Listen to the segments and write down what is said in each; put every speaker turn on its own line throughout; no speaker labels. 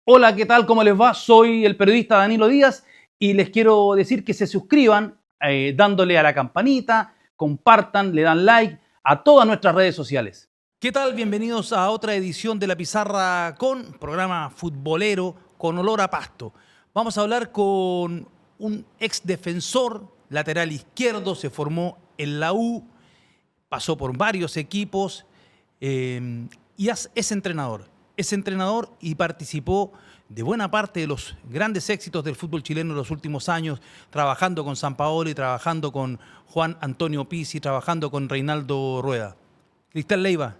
Hola, ¿qué tal? ¿Cómo les va? Soy el periodista Danilo Díaz y les quiero decir que se suscriban dándole a la campanita, compartan, le dan like a todas nuestras redes sociales. ¿Qué tal? Bienvenidos a otra edición de La Pizarra con programa futbolero con olor a pasto. Vamos a hablar con un ex defensor lateral izquierdo, se formó en la U, pasó por varios equipos y es entrenador. Es entrenador y participó de buena parte de los grandes éxitos del fútbol chileno en los últimos años, trabajando con Sampaoli, trabajando con Juan Antonio Pizzi, trabajando con Reinaldo Rueda. Cristian Leiva,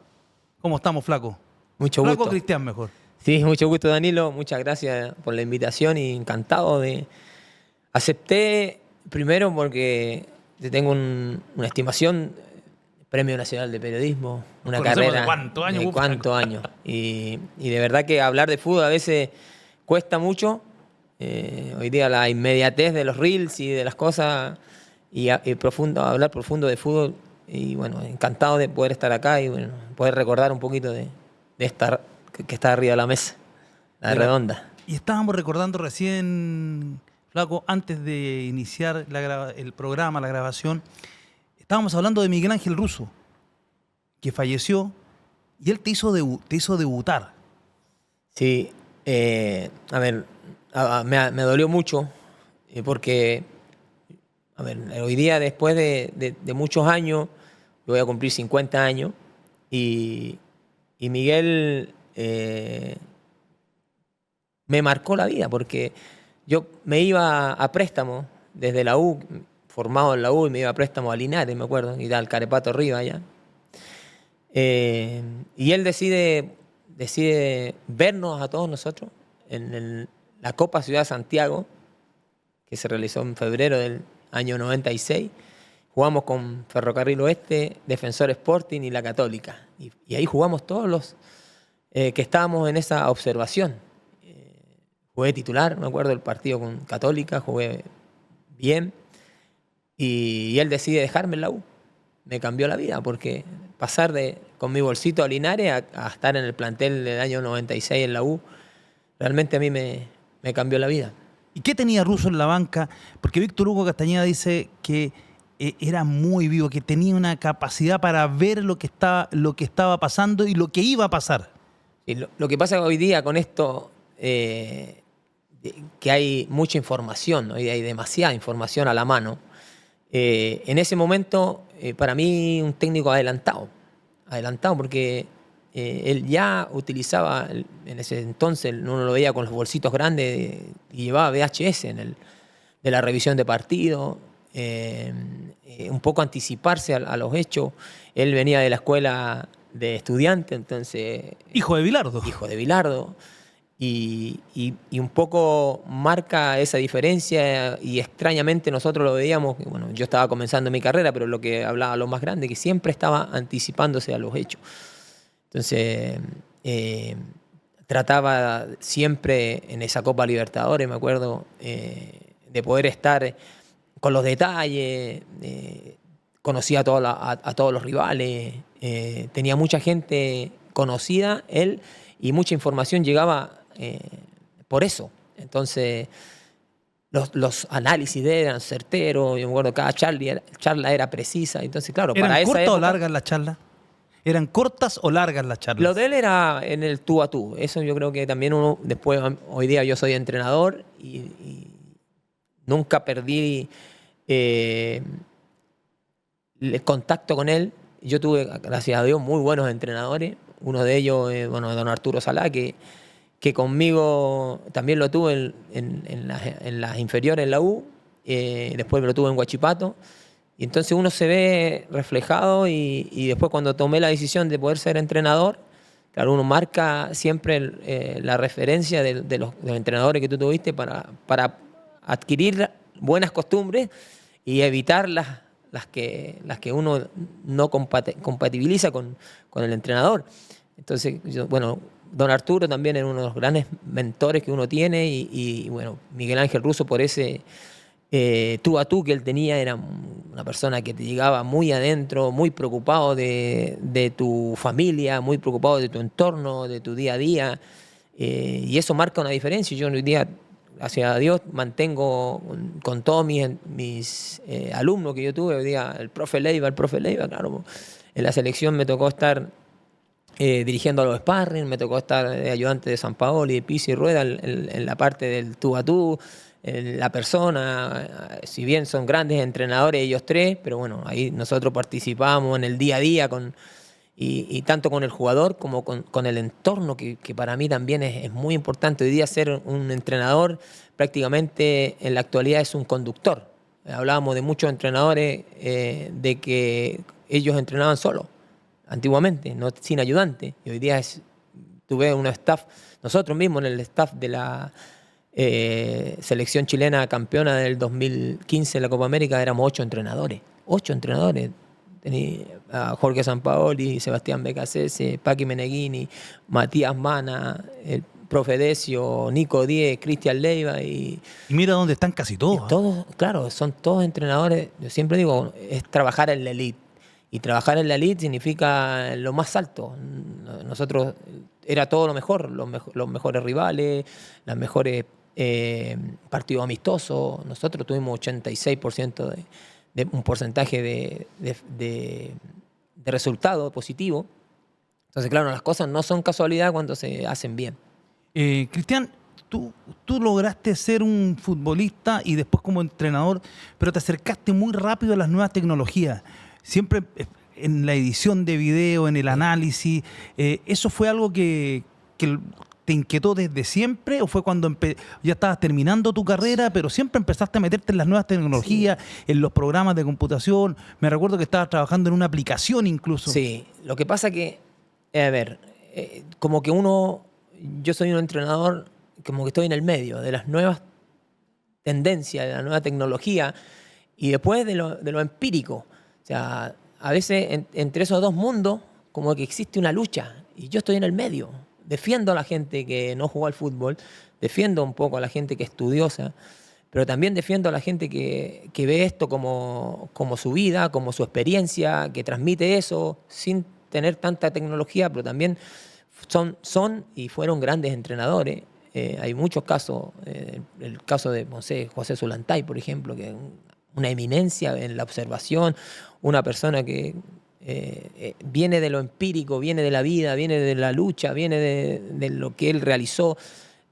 ¿cómo estamos, flaco?
Mucho
Flaco o
gusto.
Cristian mejor.
Sí, mucho gusto, Danilo. Muchas gracias por la invitación y encantado de... Acepté primero porque te tengo una estimación, Premio Nacional de Periodismo, una
Conocemos
carrera
de cuántos años,
de
flaco.
cuántos años. Y de verdad que hablar de fútbol a veces cuesta mucho. Hoy día la inmediatez de los reels y de las cosas y hablar profundo de fútbol. Y bueno, encantado de poder estar acá y bueno, poder recordar un poquito de esta que está arriba de la mesa, la redonda.
Y estábamos recordando recién, flaco, antes de iniciar el programa, la grabación, estábamos hablando de Miguel Ángel Russo, que falleció y él te hizo debutar.
Sí, a ver, me dolió mucho porque, a ver, hoy día después de muchos años, yo voy a cumplir 50 años y Miguel me marcó la vida porque yo me iba a préstamo desde la U, formado en la U, y me iba a préstamo a Linares, me acuerdo, y al Carepato arriba allá. Y él decide vernos a todos nosotros en la Copa Ciudad de Santiago, que se realizó en febrero del año 96. Jugamos con Ferrocarril Oeste, Defensor Sporting y La Católica. Y ahí jugamos todos los que estábamos en esa observación. Jugué titular, me acuerdo, el partido con Católica, jugué bien. Y él decide dejarme en la U. Me cambió la vida porque pasar con mi bolsito a Linares a estar en el plantel del año 96 en la U, realmente a mí me cambió la vida.
¿Y qué tenía Russo en la banca? Porque Víctor Hugo Castañeda dice que era muy vivo, que tenía una capacidad para ver lo que estaba pasando y lo que iba a pasar.
Y lo que pasa hoy día con esto, que hay mucha información, hoy hay demasiada información a la mano. En ese momento, para mí, un técnico adelantado porque él ya utilizaba, en ese entonces uno lo veía con los bolsitos grandes y llevaba VHS de la revisión de partido, un poco anticiparse a los hechos. Él venía de la escuela de estudiante, entonces...
Hijo de Bilardo.
Hijo de Bilardo. Y un poco marca esa diferencia y extrañamente nosotros lo veíamos, bueno, yo estaba comenzando mi carrera, pero lo que hablaba lo más grande, que siempre estaba anticipándose a los hechos. Entonces, trataba siempre en esa Copa Libertadores, me acuerdo, de poder estar con los detalles, conocía a todos los rivales, tenía mucha gente conocida, él, y mucha información llegaba por eso. Entonces, los análisis de él eran certeros, yo me acuerdo, cada charla era precisa. Entonces, claro,
¿Eran
para esa
cortas
época,
o largas las charlas? ¿Eran cortas o largas las charlas?
lo de él era en el tú a tú. Eso yo creo que también uno, después, hoy día yo soy entrenador y nunca perdí el contacto con él. Yo tuve, gracias a Dios, muy buenos entrenadores. Uno de ellos, don Arturo Salá, que conmigo también lo tuve en las inferiores en la U, después lo tuve en Huachipato. Y entonces uno se ve reflejado y después cuando tomé la decisión de poder ser entrenador, claro, uno marca siempre la referencia de los entrenadores que tú tuviste para adquirir buenas costumbres y evitar las que uno no compatibiliza con el entrenador. Entonces, bueno, don Arturo también era uno de los grandes mentores que uno tiene y bueno, Miguel Ángel Russo por ese tú a tú que él tenía, era una persona que te llegaba muy adentro, muy preocupado de tu familia, muy preocupado de tu entorno, de tu día a día. Y eso marca una diferencia. Yo hoy día, gracias a Dios, mantengo con todos mis alumnos que yo tuve, hoy día el profe Leiva, claro, en la selección me tocó estar dirigiendo a los sparring, me tocó estar de ayudante de Sampaoli, de Pizzi y Rueda en la parte del tú a tú, la persona, si bien son grandes entrenadores ellos tres, pero bueno, ahí nosotros participamos en el día a día y tanto con el jugador como con el entorno, que para mí también es muy importante. Hoy día ser un entrenador prácticamente en la actualidad es un conductor. Hablábamos de muchos entrenadores de que ellos entrenaban solos antiguamente, no sin ayudante. Y hoy día tuve un staff, nosotros mismos en el staff de la selección chilena campeona del 2015 de la Copa América éramos 8 entrenadores. 8 entrenadores. Tenía a Jorge Sampaoli, Sebastián Becasese, Paqui Meneghini, Matías Mana, el profe Decio, Nico Diez, Cristian Leiva y
mira dónde están casi todos.
Todos, claro, son todos entrenadores. Yo siempre digo, es trabajar en la elite. Y trabajar en la elite significa lo más alto. Nosotros era todo lo mejor, los mejores rivales, las mejores partidos amistosos. Nosotros tuvimos 86% de un porcentaje de resultado positivo. Entonces, claro, las cosas no son casualidad cuando se hacen bien.
Cristian, tú lograste ser un futbolista y después como entrenador, pero te acercaste muy rápido a las nuevas tecnologías. Siempre en la edición de video, en el análisis. ¿Eso fue algo que te inquietó desde siempre o fue cuando ya estabas terminando tu carrera, pero siempre empezaste a meterte en las nuevas tecnologías, sí, en los programas de computación? Me recuerdo que estabas trabajando en una aplicación incluso.
Sí, lo que pasa que, como que yo soy un entrenador, como que estoy en el medio de las nuevas tendencias, de la nueva tecnología y después de lo empírico. O sea, a veces entre esos dos mundos como que existe una lucha y yo estoy en el medio. Defiendo a la gente que no jugó al fútbol, defiendo un poco a la gente que es estudiosa, pero también defiendo a la gente que ve esto como su vida, como su experiencia, que transmite eso sin tener tanta tecnología, pero también son y fueron grandes entrenadores. Hay muchos casos, el caso de José Zulantay, por ejemplo, que es una eminencia en la observación, una persona que viene de lo empírico, viene de la vida, viene de la lucha, viene de lo que él realizó.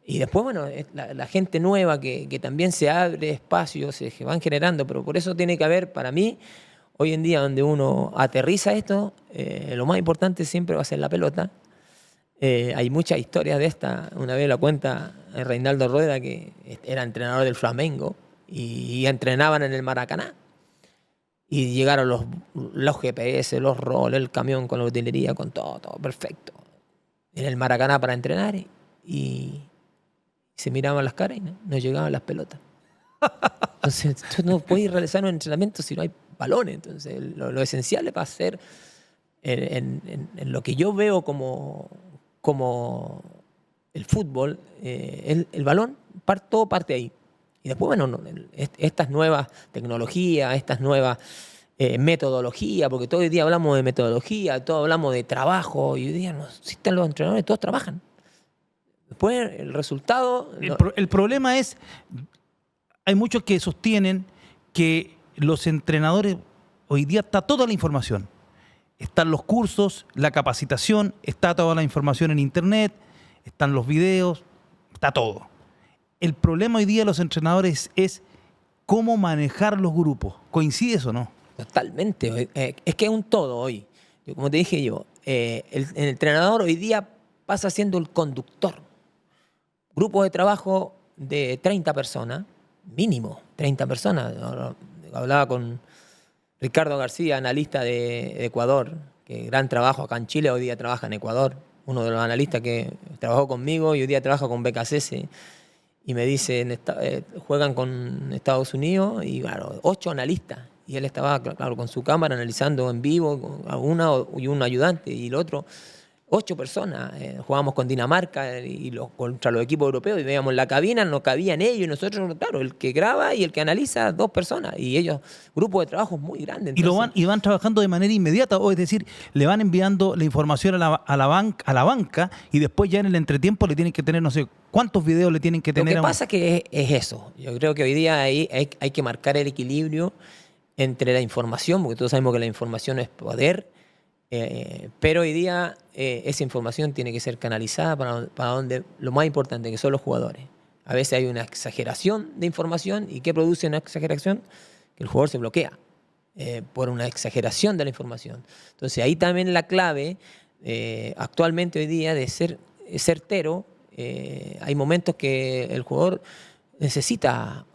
Y después, bueno, la gente nueva que también se abre espacios, se van generando, pero por eso tiene que haber, para mí, hoy en día donde uno aterriza esto, lo más importante siempre va a ser la pelota. Hay muchas historias de esta. Una vez la cuenta Reinaldo Rueda, que era entrenador del Flamengo, y entrenaban en el Maracaná. Y llegaron los GPS, los roles, el camión con la utilería, con todo perfecto. En el Maracaná para entrenar y se miraban las caras y no llegaban las pelotas. Entonces, tú no puedes realizar un entrenamiento si no hay balones. Entonces, lo esencial va a ser en lo que yo veo como el fútbol, el balón, todo parte ahí. Y después, bueno, estas nuevas tecnologías, estas nuevas metodologías, porque todo el día hablamos de metodología, todo hablamos de trabajo, y hoy día no existen los entrenadores, todos trabajan. Después, el resultado...
El problema es, hay muchos que sostienen que los entrenadores, hoy día está toda la información. Están los cursos, la capacitación, está toda la información en internet, están los videos, está todo. El problema hoy día de los entrenadores es cómo manejar los grupos. ¿Coincides o no?
Totalmente. Es que es un todo hoy. Como te dije yo, el entrenador hoy día pasa siendo el conductor. Grupos de trabajo de 30 personas, mínimo 30 personas. Hablaba con Ricardo García, analista de Ecuador, que gran trabajo acá en Chile, hoy día trabaja en Ecuador. Uno de los analistas que trabajó conmigo y hoy día trabaja con BKCS. Y me dicen, juegan con Estados Unidos y claro, 8 analistas. Y él estaba, claro, con su cámara analizando en vivo, a una y un ayudante. Y el otro, 8 personas. Jugábamos con Dinamarca contra los equipos europeos y veíamos la cabina, no cabían ellos y nosotros, claro, el que graba y el que analiza, 2 personas. Y ellos, grupo de trabajo muy grande. Entonces,
Y van trabajando de manera inmediata, o es decir, le van enviando la información a la banca y después ya en el entretiempo le tienen que tener, no sé, cuántos videos le tienen que tener.
Lo que pasa que es eso. Yo creo que hoy día hay que marcar el equilibrio entre la información, porque todos sabemos que la información es poder, pero hoy día esa información tiene que ser canalizada para donde lo más importante, que son los jugadores. A veces hay una exageración de información. ¿Y qué produce una exageración? Que el jugador se bloquea por una exageración de la información. Entonces ahí también la clave, actualmente hoy día, de ser certero. Hay momentos que el jugador necesita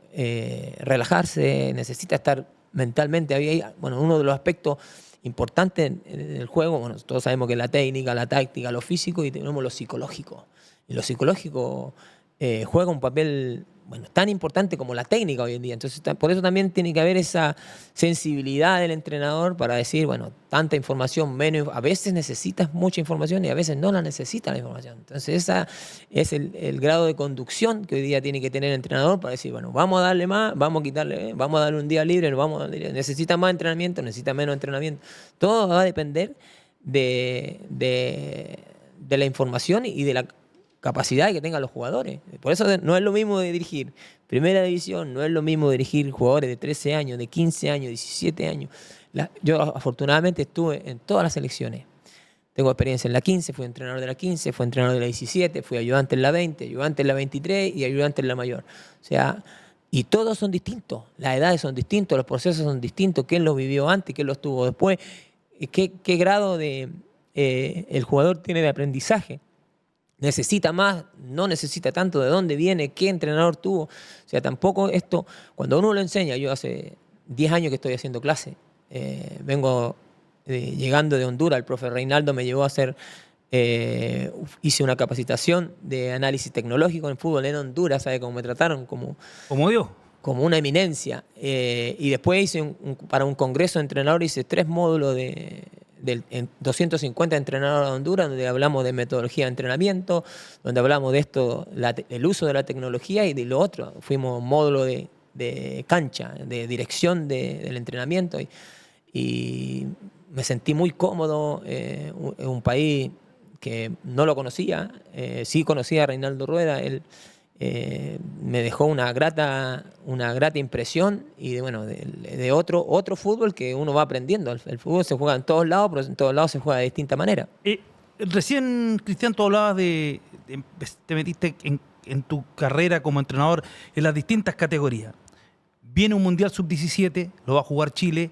relajarse, necesita estar mentalmente. Bueno, uno de los aspectos importantes en el juego, bueno, todos sabemos que es la técnica, la táctica, lo físico, y tenemos lo psicológico. Y lo psicológico juega un papel, bueno, tan importante como la técnica hoy en día. Entonces, por eso también tiene que haber esa sensibilidad del entrenador para decir, bueno, tanta información, menos. A veces necesitas mucha información y a veces no la necesitas la información. Entonces, ese es el grado de conducción que hoy día tiene que tener el entrenador para decir, bueno, vamos a darle más, vamos a quitarle, vamos a darle un día libre, necesita más entrenamiento, necesita menos entrenamiento. Todo va a depender de la información y de la capacidad que tengan los jugadores. Por eso no es lo mismo de dirigir primera división, no es lo mismo dirigir jugadores de 13 años, de 15 años, 17 años. Yo afortunadamente estuve en todas las selecciones. Tengo experiencia en la 15, fui entrenador de la 15, fui entrenador de la 17, fui ayudante en la 20, ayudante en la 23 y ayudante en la mayor. O sea, y todos son distintos. Las edades son distintos, los procesos son distintos. ¿Quién los vivió antes? ¿Quién los tuvo después? ¿Qué grado el jugador tiene de aprendizaje? ¿Necesita más? ¿No necesita tanto? ¿De dónde viene? ¿Qué entrenador tuvo? O sea, tampoco esto, cuando uno lo enseña, yo hace 10 años que estoy haciendo clase, vengo llegando de Honduras, el profe Reinaldo me llevó a hacer, hice una capacitación de análisis tecnológico en fútbol en Honduras, ¿sabe cómo me trataron? Como
Dios.
Como una eminencia. Y después hice para un congreso de entrenadores, hice 3 módulos en 250 entrenadores de Honduras, donde hablamos de metodología de entrenamiento, donde hablamos de esto, el uso de la tecnología, y de lo otro. Fuimos módulo de cancha, de dirección del entrenamiento, y me sentí muy cómodo en un país que no lo conocía. Sí conocía a Reinaldo Rueda. Él me dejó una grata impresión, y de otro fútbol que uno va aprendiendo. El fútbol se juega en todos lados, pero en todos lados se juega de distinta manera.
Recién, Cristian, tú hablabas te metiste en tu carrera como entrenador en las distintas categorías. Viene un Mundial Sub-17, lo va a jugar Chile.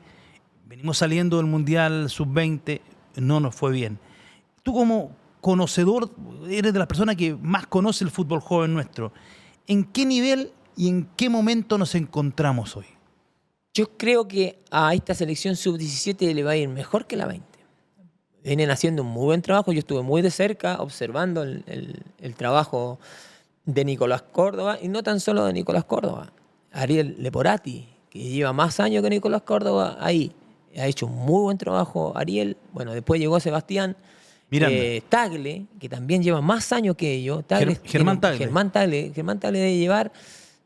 Venimos saliendo del Mundial Sub-20, no nos fue bien. Tú, como conocedor, eres de las personas que más conoce el fútbol joven nuestro. ¿En qué nivel y en qué momento nos encontramos hoy?
Yo creo que a esta selección Sub-17 le va a ir mejor que la 20. Vienen haciendo un muy buen trabajo. Yo estuve muy de cerca observando el trabajo de Nicolás Córdoba, y no tan solo de Nicolás Córdoba. Ariel Leporati, que lleva más años que Nicolás Córdoba ahí. Ha hecho un muy buen trabajo Ariel. Bueno, después llegó Sebastián Tagle, que también lleva más años que ellos.
Germán Tagle.
Germán Tagle debe llevar,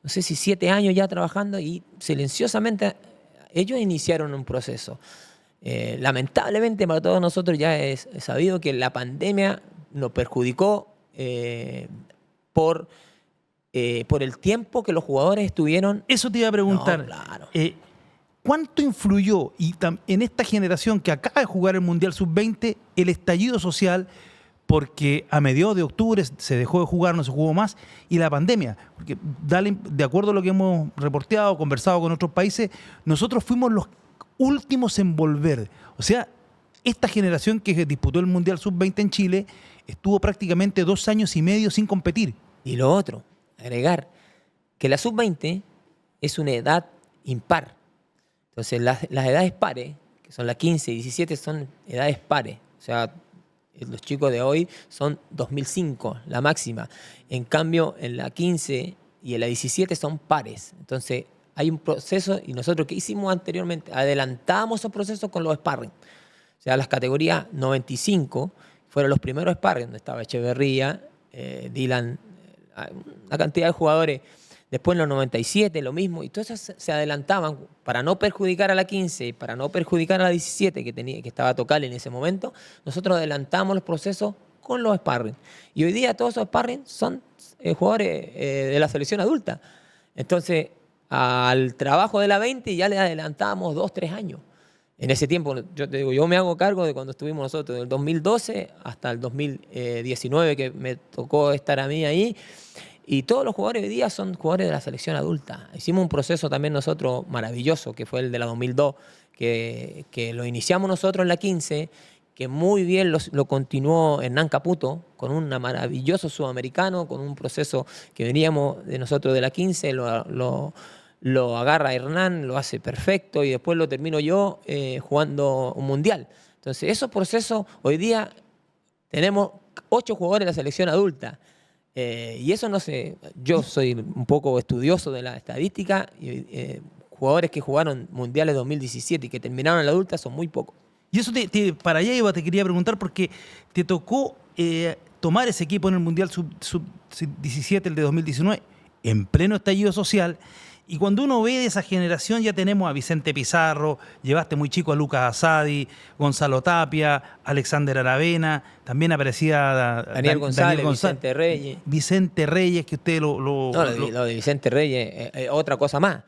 no sé si 7 años ya trabajando, y silenciosamente ellos iniciaron un proceso. Lamentablemente para todos nosotros ya es sabido que la pandemia nos perjudicó por el tiempo que los jugadores estuvieron.
Eso te iba a preguntar.
No, claro.
¿Cuánto influyó en esta generación que acaba de jugar el Mundial Sub-20 el estallido social? Porque a mediados de octubre se dejó de jugar, no se jugó más, y la pandemia. Porque de acuerdo a lo que hemos reporteado, conversado con otros países, nosotros fuimos los últimos en volver. O sea, esta generación que disputó el Mundial Sub-20 en Chile estuvo prácticamente 2 años y medio sin competir.
Y lo otro, agregar que la Sub-20 es una edad impar. Entonces, las edades pares, que son la 15 y 17, son edades pares. O sea, los chicos de hoy son 2005, la máxima. En cambio, en la 15 y en la 17 son pares. Entonces, hay un proceso, y nosotros, ¿qué hicimos anteriormente? Adelantamos esos procesos con los sparring. O sea, las categorías 95, fueron los primeros sparring, donde estaba Echeverría, Dylan, una cantidad de jugadores. Después en los 97 lo mismo, y todos esos se adelantaban para no perjudicar a la 15, para no perjudicar a la 17 que estaba Tocal en ese momento. Nosotros adelantamos los procesos con los sparring. Y hoy día todos esos sparring son jugadores de la selección adulta. Entonces, al trabajo de la 20 ya le adelantábamos 2, 3 años. En ese tiempo, yo te digo, yo me hago cargo de cuando estuvimos nosotros, del 2012 hasta el 2019, que me tocó estar a mí ahí. Y todos los jugadores hoy día son jugadores de la selección adulta. Hicimos un proceso también nosotros maravilloso, que fue el de la 2002, que lo iniciamos nosotros en la 15, que muy bien lo continuó Hernán Caputo, con un maravilloso sudamericano, con un proceso que veníamos de nosotros de la 15, lo agarra Hernán, lo hace perfecto, y después lo termino yo jugando un mundial. Entonces, esos procesos, hoy día tenemos 8 jugadores de la selección adulta. Y eso no sé, yo soy un poco estudioso de la estadística, y jugadores que jugaron mundiales 2017 y que terminaron en la adulta son muy pocos.
Y eso para allá iba, te quería preguntar, porque te tocó tomar ese equipo en el Mundial Sub-17, el de 2019, en pleno estallido social. Y cuando uno ve de esa generación, ya tenemos a Vicente Pizarro, llevaste muy chico a Lucas Asadi, Gonzalo Tapia, Alexander Aravena, también aparecía
Daniel González, Vicente Reyes.
Vicente Reyes, que usted lo
de Vicente Reyes, otra cosa más.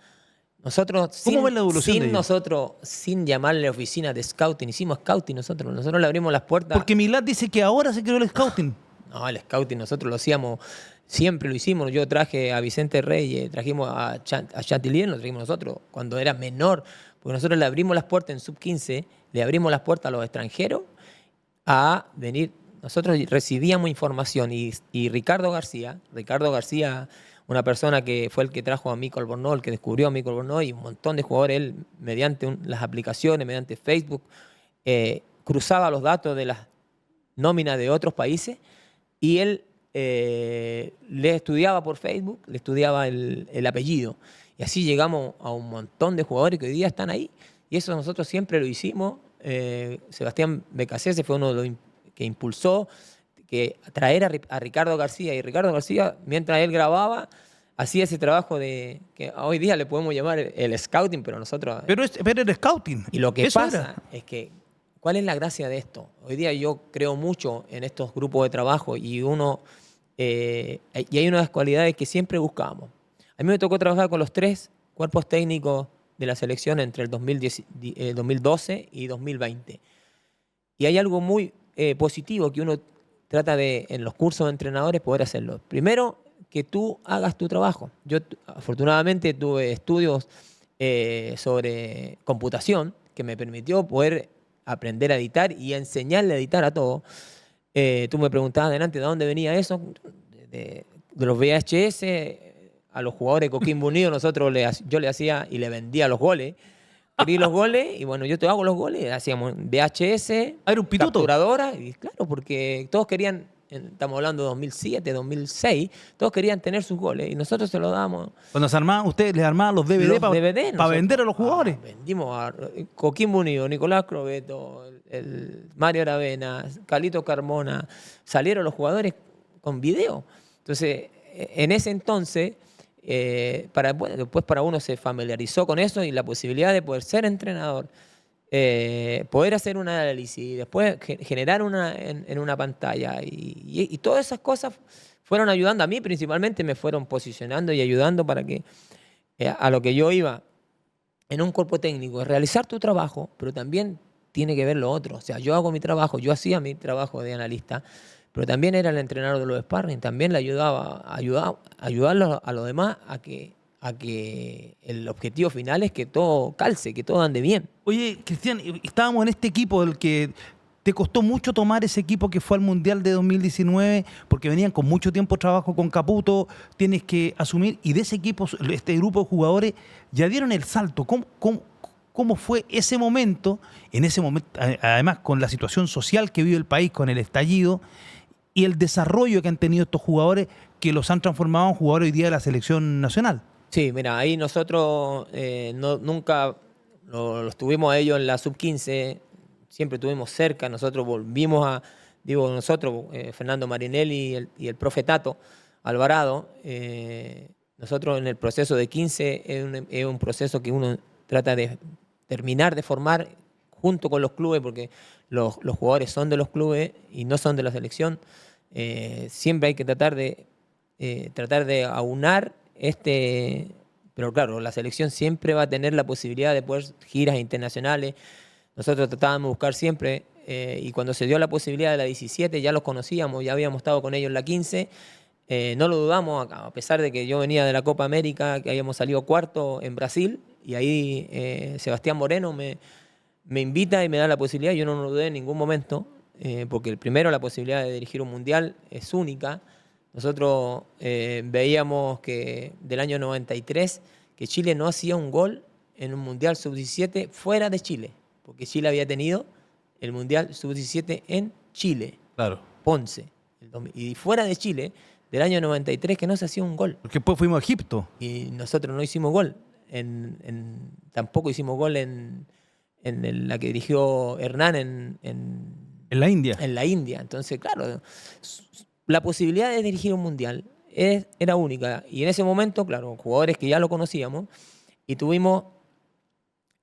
Nosotros,
¿cómo ves la evolución de ellos?
Sin llamarle oficina de scouting, hicimos scouting nosotros le abrimos las puertas.
Porque Milad dice que ahora se creó el scouting.
No, el scouting nosotros lo hacíamos, siempre lo hicimos. Yo traje a Vicente Reyes, trajimos a Chatilier, lo trajimos nosotros cuando era menor, porque nosotros le abrimos las puertas en sub-15, le abrimos las puertas a los extranjeros a venir. Nosotros recibíamos información y Ricardo García, una persona que fue el que trajo a Mico Albornoz, el que descubrió a Mico Albornoz, y un montón de jugadores, él mediante las aplicaciones, mediante Facebook, cruzaba los datos de las nóminas de otros países, y él le estudiaba por Facebook, le estudiaba el apellido. Y así llegamos a un montón de jugadores que hoy día están ahí. Y eso nosotros siempre lo hicimos. Sebastián Becasese fue uno de los que impulsó que traer a Ricardo García. Y Ricardo García, mientras él grababa, hacía ese trabajo de que hoy día le podemos llamar el scouting, pero nosotros...
Pero el scouting.
Y lo que pasa es que, ¿cuál es la gracia de esto? Hoy día yo creo mucho en estos grupos de trabajo y hay unas cualidades que siempre buscábamos. A mí me tocó trabajar con los 3 cuerpos técnicos de la selección entre el 2012 y 2020. Y hay algo muy positivo que uno trata de, en los cursos de entrenadores, poder hacerlo. Primero, que tú hagas tu trabajo. Yo afortunadamente tuve estudios sobre computación que me permitió poder aprender a editar y a enseñarle a editar a todos. Tú me preguntabas adelante de dónde venía eso, de los VHS a los jugadores de Coquimbo Unido. Yo le hacía y le vendía los goles. Abrí los goles y bueno, yo te hago los goles. Hacíamos VHS,
era un pituto,
capturadora, y claro, porque todos querían, estamos hablando de 2007, 2006, todos querían tener sus goles y nosotros se los dábamos.
Cuando ustedes les armaban los DVD para vender a los jugadores.
Vendimos a Coquimbo Unido, Nicolás Crobeto, el Mario Aravena, Calito Carmona, salieron los jugadores con video. Entonces, en ese entonces, después para uno se familiarizó con eso y la posibilidad de poder ser entrenador, poder hacer un análisis y después generar en una pantalla y todas esas cosas fueron ayudando a mí, principalmente me fueron posicionando y ayudando para que a lo que yo iba en un cuerpo técnico, es realizar tu trabajo, pero también tiene que ver lo otro. O sea, yo hago mi trabajo, yo hacía mi trabajo de analista, pero también era el entrenador de los sparring, también le ayudarlo a los demás a que el objetivo final es que todo calce, que todo ande bien.
Oye, Cristian, estábamos en este equipo del que te costó mucho tomar ese equipo que fue al Mundial de 2019, porque venían con mucho tiempo de trabajo con Caputo, tienes que asumir, y de ese equipo, este grupo de jugadores, ya dieron el salto. ¿Cómo fue ese momento? En ese momento, además con la situación social que vive el país, con el estallido, y el desarrollo que han tenido estos jugadores que los han transformado en jugadores hoy día de la selección nacional.
Sí, mira, ahí nosotros nunca los tuvimos a ellos en la sub-15, siempre estuvimos cerca, nosotros volvimos digo nosotros, Fernando Marinelli y el profe Tato Alvarado, nosotros en el proceso de 15 es un proceso que uno trata de terminar de formar junto con los clubes, porque los jugadores son de los clubes y no son de la selección. Siempre hay que tratar de aunar pero claro, la selección siempre va a tener la posibilidad de poder giras internacionales. Nosotros tratábamos de buscar siempre, y cuando se dio la posibilidad de la 17, ya los conocíamos, ya habíamos estado con ellos en la 15, no lo dudamos, a pesar de que yo venía de la Copa América, que habíamos salido cuarto en Brasil, y ahí Sebastián Moreno me invita y me da la posibilidad. Yo no lo dudé en ningún momento, porque primero la posibilidad de dirigir un mundial es única. Nosotros veíamos que del año 93 que Chile no hacía un gol en un mundial sub-17 fuera de Chile, porque Chile había tenido el mundial sub-17 en Chile,
Claro.
Ponce, y fuera de Chile del año 93 que no se hacía un gol.
Porque después fuimos a Egipto.
Y nosotros no hicimos gol. Tampoco hicimos gol en la que dirigió Hernán
En la India.
en la India. Entonces, claro, la posibilidad de dirigir un mundial era única. Y en ese momento, claro, jugadores que ya lo conocíamos, y tuvimos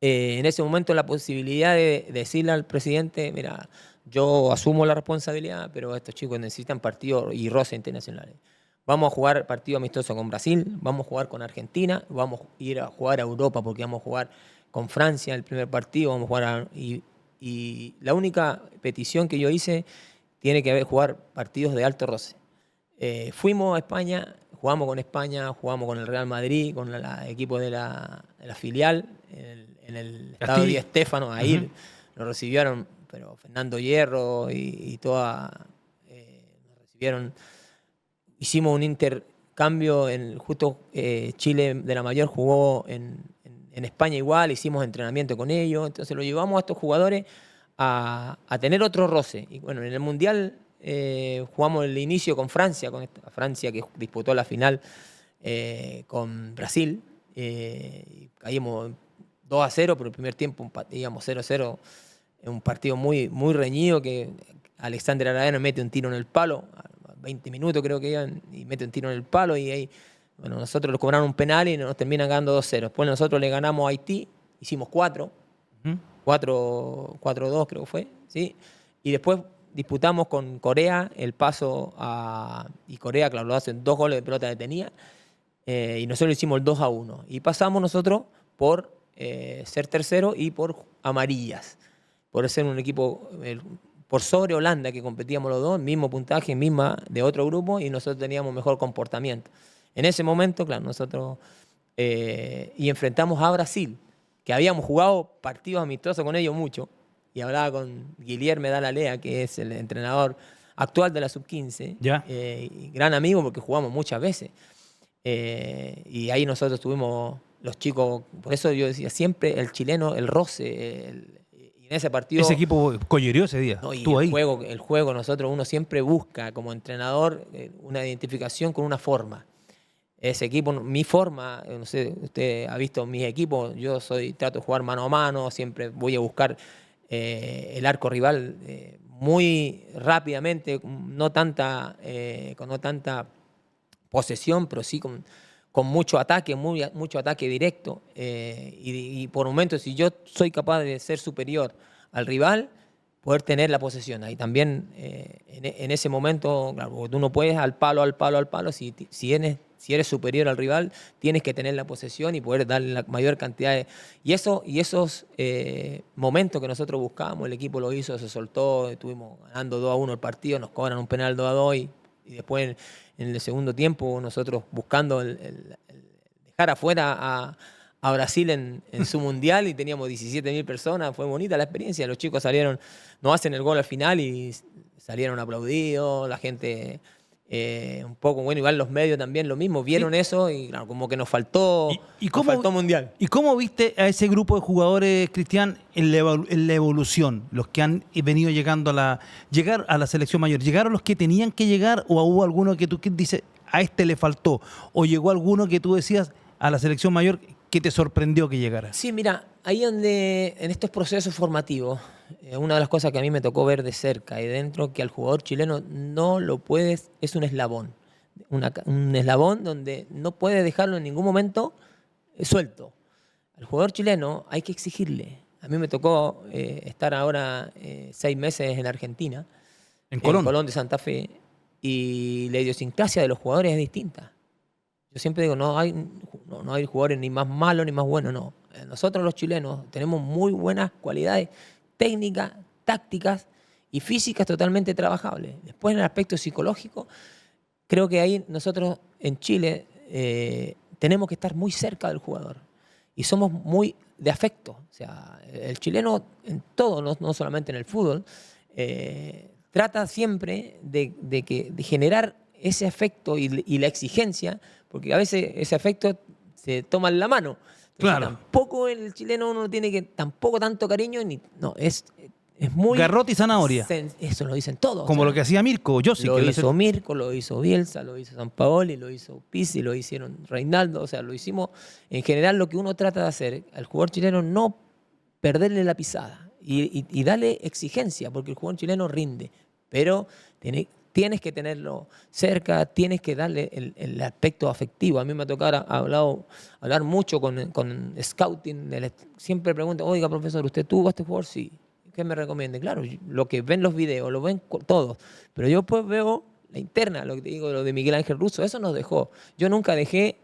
en ese momento la posibilidad de decirle al presidente, mira, yo asumo la responsabilidad, pero estos chicos necesitan partidos y roces internacionales. Vamos a jugar partido amistoso con Brasil, vamos a jugar con Argentina, vamos a ir a jugar a Europa porque vamos a jugar con Francia el primer partido, vamos a jugar y la única petición que yo hice tiene que ver jugar partidos de alto roce. Fuimos a España, jugamos con el Real Madrid, con el equipo de la filial, en el estadio Di Stéfano, ahí nos recibieron, pero Fernando Hierro y toda, nos recibieron. Hicimos un intercambio, justo Chile de la Mayor jugó en España igual, hicimos entrenamiento con ellos, entonces lo llevamos a estos jugadores a tener otro roce. Y bueno, en el Mundial jugamos el inicio con Francia, Francia que disputó la final con Brasil, caímos 2-0, pero el primer tiempo íbamos 0-0, en un partido muy, muy reñido, que Alexander Aradano mete un tiro en el palo, 20 minutos creo que iban, y mete un tiro en el palo, y ahí, bueno, nosotros nos cobraron un penal y nos terminan ganando 2-0. Después nosotros le ganamos a Haití, hicimos 4-2 creo que fue, ¿sí? Y después disputamos con Corea el paso y Corea, claro, lo hacen 2 goles de pelota detenida, y nosotros hicimos el 2-1. Y pasamos nosotros por ser tercero y por amarillas, por ser un equipo por sobre Holanda, que competíamos los dos, mismo puntaje, misma de otro grupo, y nosotros teníamos mejor comportamiento. En ese momento, claro, nosotros y enfrentamos a Brasil, que habíamos jugado partidos amistosos con ellos mucho, y hablaba con Guilherme Dalalea, que es el entrenador actual de la Sub-15, gran amigo porque jugamos muchas veces. Y ahí nosotros tuvimos los chicos, por eso yo decía siempre el chileno, el roce, y en ese partido...
Ese equipo collerió ese día,
no, y
estuvo ahí.
El juego, nosotros uno siempre busca como entrenador una identificación con una forma. Ese equipo, mi forma, no sé, usted ha visto mis equipos, yo trato de jugar mano a mano, siempre voy a buscar el arco rival muy rápidamente, no tanta posesión, pero sí con mucho ataque, mucho ataque directo. Y por momentos, si yo soy capaz de ser superior al rival, poder tener la posesión. Ahí también, en ese momento, claro, porque tú no puedes al palo, si eres superior al rival, tienes que tener la posesión y poder darle la mayor cantidad de... Y esos momentos que nosotros buscábamos, el equipo lo hizo, se soltó, estuvimos ganando 2-1 el partido, nos cobran un penal 2-2 y después en el segundo tiempo nosotros buscando dejar afuera a Brasil en su mundial, y teníamos 17.000 personas, fue bonita la experiencia, los chicos salieron, nos hacen el gol al final y salieron aplaudidos, la gente un poco, bueno, igual los medios también lo mismo, vieron eso y claro, como que nos faltó, nos faltó mundial.
¿Y cómo viste a ese grupo de jugadores, Cristian, en la evolución? Los que han venido llegar a la selección mayor, ¿llegaron los que tenían que llegar o hubo alguno que tú dices, a este le faltó? ¿O llegó alguno que tú decías a la selección mayor que te sorprendió que llegara?
Sí, mira, ahí donde, en estos procesos formativos, una de las cosas que a mí me tocó ver de cerca y dentro, que al jugador chileno no lo puedes, es un eslabón. Un eslabón donde no puedes dejarlo en ningún momento suelto. Al jugador chileno hay que exigirle. A mí me tocó estar ahora 6 meses en Argentina,
En
en
Colón.
Colón de Santa Fe, y la idiosincrasia de los jugadores es distinta. Yo siempre digo, no hay jugadores ni más malos ni más buenos, no. Nosotros los chilenos tenemos muy buenas cualidades técnicas, tácticas y físicas totalmente trabajables. Después en el aspecto psicológico, creo que ahí nosotros en Chile tenemos que estar muy cerca del jugador y somos muy de afecto. O sea, el chileno en todo, no solamente en el fútbol, trata siempre de generar ese afecto y la exigencia, porque a veces ese afecto se toma en la mano. Entonces,
Claro.
tampoco el chileno uno tiene que, tampoco tanto cariño, no, es muy...
Garrote y zanahoria.
Eso lo dicen todos.
Como
o sea,
lo que hacía Mirko, yo sí.
lo hizo Mirko, lo hizo Bielsa, lo hizo Sampaoli, lo hizo Pizzi, lo hicieron Reinaldo. O sea, lo hicimos. En general, lo que uno trata de hacer al jugador chileno, no perderle la pisada y darle exigencia, porque el jugador chileno rinde. Pero tienes que tenerlo cerca, tienes que darle el aspecto afectivo. A mí me ha tocado hablar mucho con scouting. Siempre pregunto, oiga, profesor, ¿usted tuvo a este jugador? Sí. ¿Qué me recomiende? Claro, lo que ven los videos, lo ven todos. Pero yo pues veo la interna, lo que te digo, lo de Miguel Ángel Russo, eso nos dejó. Yo nunca dejé,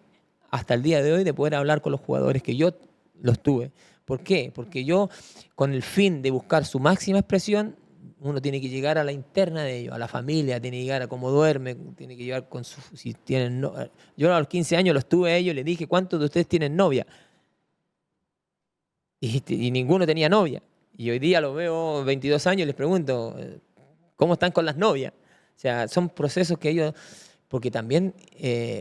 hasta el día de hoy, de poder hablar con los jugadores que yo los tuve. ¿Por qué? Porque yo, con el fin de buscar su máxima expresión, uno tiene que llegar a la interna de ellos, a la familia, tiene que llegar a cómo duerme, tiene que llegar con su... Si tienen yo a los 15 años los tuve a ellos y les dije, ¿cuántos de ustedes tienen novia? Y ninguno tenía novia. Y hoy día lo veo 22 años y les pregunto, ¿cómo están con las novias? O sea, son procesos que ellos... Porque también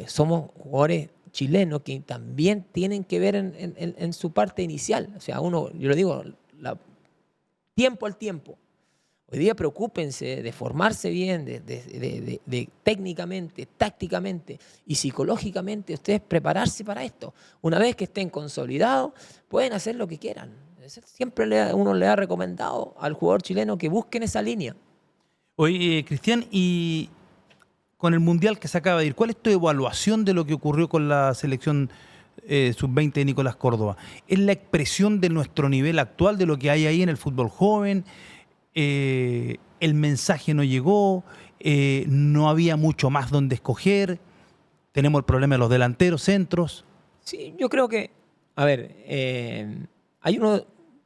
somos jugadores chilenos que también tienen que ver en su parte inicial. O sea, yo lo digo, tiempo al tiempo. Hoy día preocúpense de formarse bien, de técnicamente, tácticamente y psicológicamente, ustedes prepararse para esto. Una vez que estén consolidados, pueden hacer lo que quieran. Siempre uno le ha recomendado al jugador chileno que busquen esa línea.
Oye, Cristian, y con el Mundial que se acaba de ir, ¿cuál es tu evaluación de lo que ocurrió con la selección sub-20 de Nicolás Córdoba? ¿Es la expresión de nuestro nivel actual, de lo que hay ahí en el fútbol joven? El mensaje no llegó, no había mucho más donde escoger, tenemos el problema de los delanteros, centros.
Sí, yo creo que, a ver, hay uno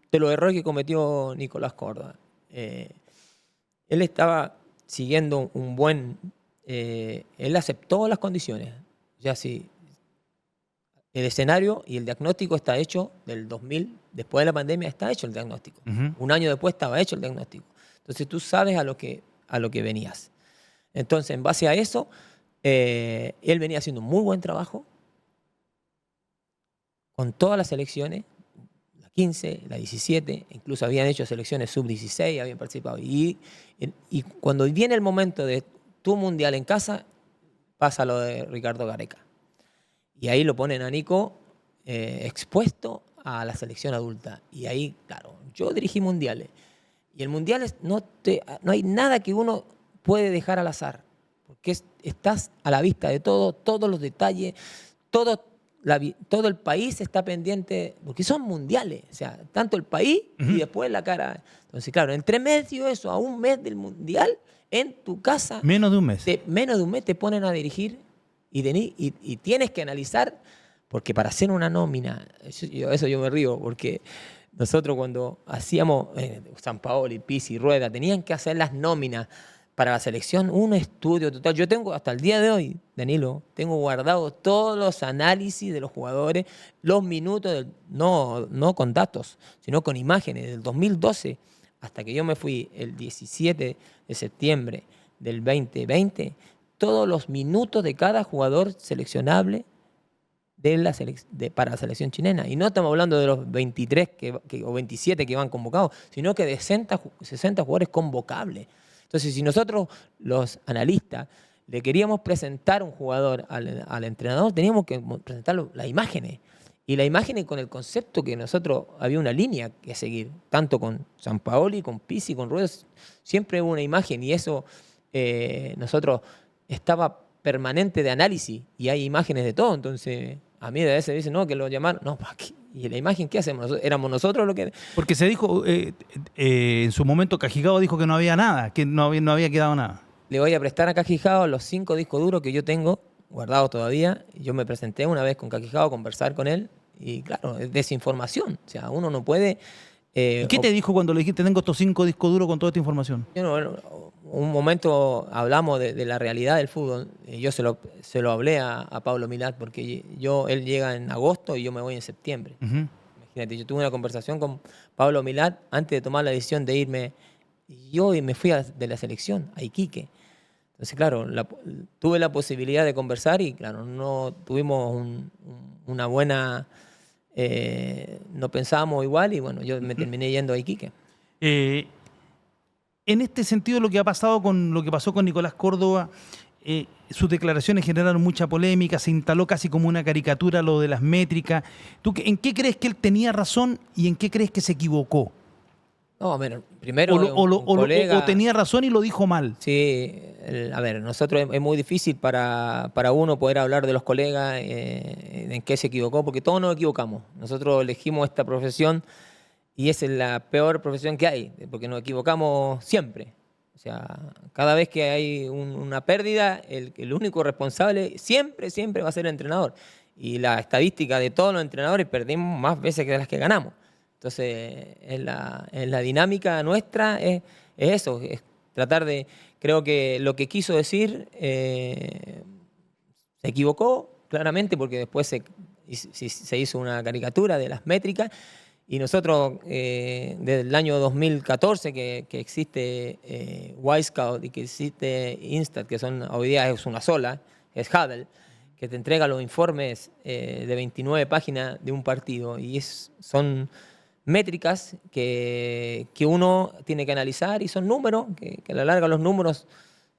de los errores que cometió Nicolás Córdoba. Él estaba siguiendo un buen... él aceptó las condiciones. Ya sí, el escenario y el diagnóstico está hecho del 2000, después de la pandemia está hecho el diagnóstico. Un año después estaba hecho el diagnóstico. Entonces tú sabes a lo que venías. Entonces, en base a eso, él venía haciendo un muy buen trabajo con todas las selecciones, la 15, la 17, incluso habían hecho selecciones sub-16, habían participado. Y cuando viene el momento de tu mundial en casa, pasa lo de Ricardo Gareca. Y ahí lo ponen a Nico expuesto a la selección adulta. Y ahí, claro, yo dirigí mundiales. Y el mundial no hay nada que uno puede dejar al azar. Porque estás a la vista de todos los detalles, todo el país está pendiente, porque son mundiales. O sea, tanto el país y después la cara. Entonces, claro, entre medio eso, a un mes del mundial, en tu casa...
Menos de un mes.
Menos de un mes te ponen a dirigir. Y tienes que analizar, porque para hacer una nómina, eso yo me río, porque nosotros cuando hacíamos Sampaoli, Pizzi, Rueda, tenían que hacer las nóminas para la selección, un estudio total. Yo tengo, hasta el día de hoy, Danilo, tengo guardados todos los análisis de los jugadores, los minutos, no con datos, sino con imágenes, del 2012 hasta que yo me fui el 17 de septiembre del 2020, todos los minutos de cada jugador seleccionable para la selección chilena. Y no estamos hablando de los 23 o 27 que van convocados, sino que de 60 jugadores convocables. Entonces, si nosotros, los analistas, le queríamos presentar un jugador al entrenador, teníamos que presentar las imágenes. Y la imagen con el concepto que nosotros había una línea que seguir, tanto con Sampaoli, con Pizzi, con Ruedas, siempre hubo una imagen y eso nosotros estaba permanente de análisis y hay imágenes de todo. Entonces, a mí de veces dicen, no, que lo llamaron, no, ¿y la imagen qué hacemos? ¿Éramos nosotros lo que...?
Porque se dijo, en su momento Cajicao dijo que no había nada, que no había quedado nada.
Le voy a prestar a Cajicao los 5 discos duros que yo tengo guardados todavía. Yo me presenté una vez con Cajicao a conversar con él y claro, es desinformación. O sea, uno no puede...
¿Y qué te dijo cuando le dijiste tengo estos 5 discos duros con toda esta información?
Un momento hablamos de la realidad del fútbol. Yo se lo hablé a Pablo Milad porque él llega en agosto y yo me voy en septiembre. Imagínate, yo tuve una conversación con Pablo Milad antes de tomar la decisión de irme. Yo me fui de la selección a Iquique. Entonces, claro, tuve la posibilidad de conversar y, claro, no tuvimos una buena... no pensábamos igual y, bueno, yo me terminé yendo a Iquique.
En este sentido, lo que pasó con Nicolás Córdoba, sus declaraciones generaron mucha polémica, se instaló casi como una caricatura lo de las métricas. ¿Tú en qué crees que él tenía razón y en qué crees que se equivocó?
No, a ver, primero
o tenía razón y lo dijo mal.
Sí, a ver, nosotros es muy difícil para uno poder hablar de los colegas en qué se equivocó, porque todos nos equivocamos. Nosotros elegimos esta profesión y esa es la peor profesión que hay, porque nos equivocamos siempre. O sea, cada vez que hay una pérdida, el único responsable siempre va a ser el entrenador. Y la estadística de todos los entrenadores, perdemos más veces que las que ganamos. Entonces, en la dinámica nuestra es eso, es tratar de... Creo que lo que quiso decir se equivocó claramente porque después se hizo una caricatura de las métricas y nosotros desde el año 2014 que existe Wisecout y que existe Instat, que hoy día es una sola, es Hudl, que te entrega los informes de 29 páginas de un partido y son métricas que uno tiene que analizar y son números, que a la larga los números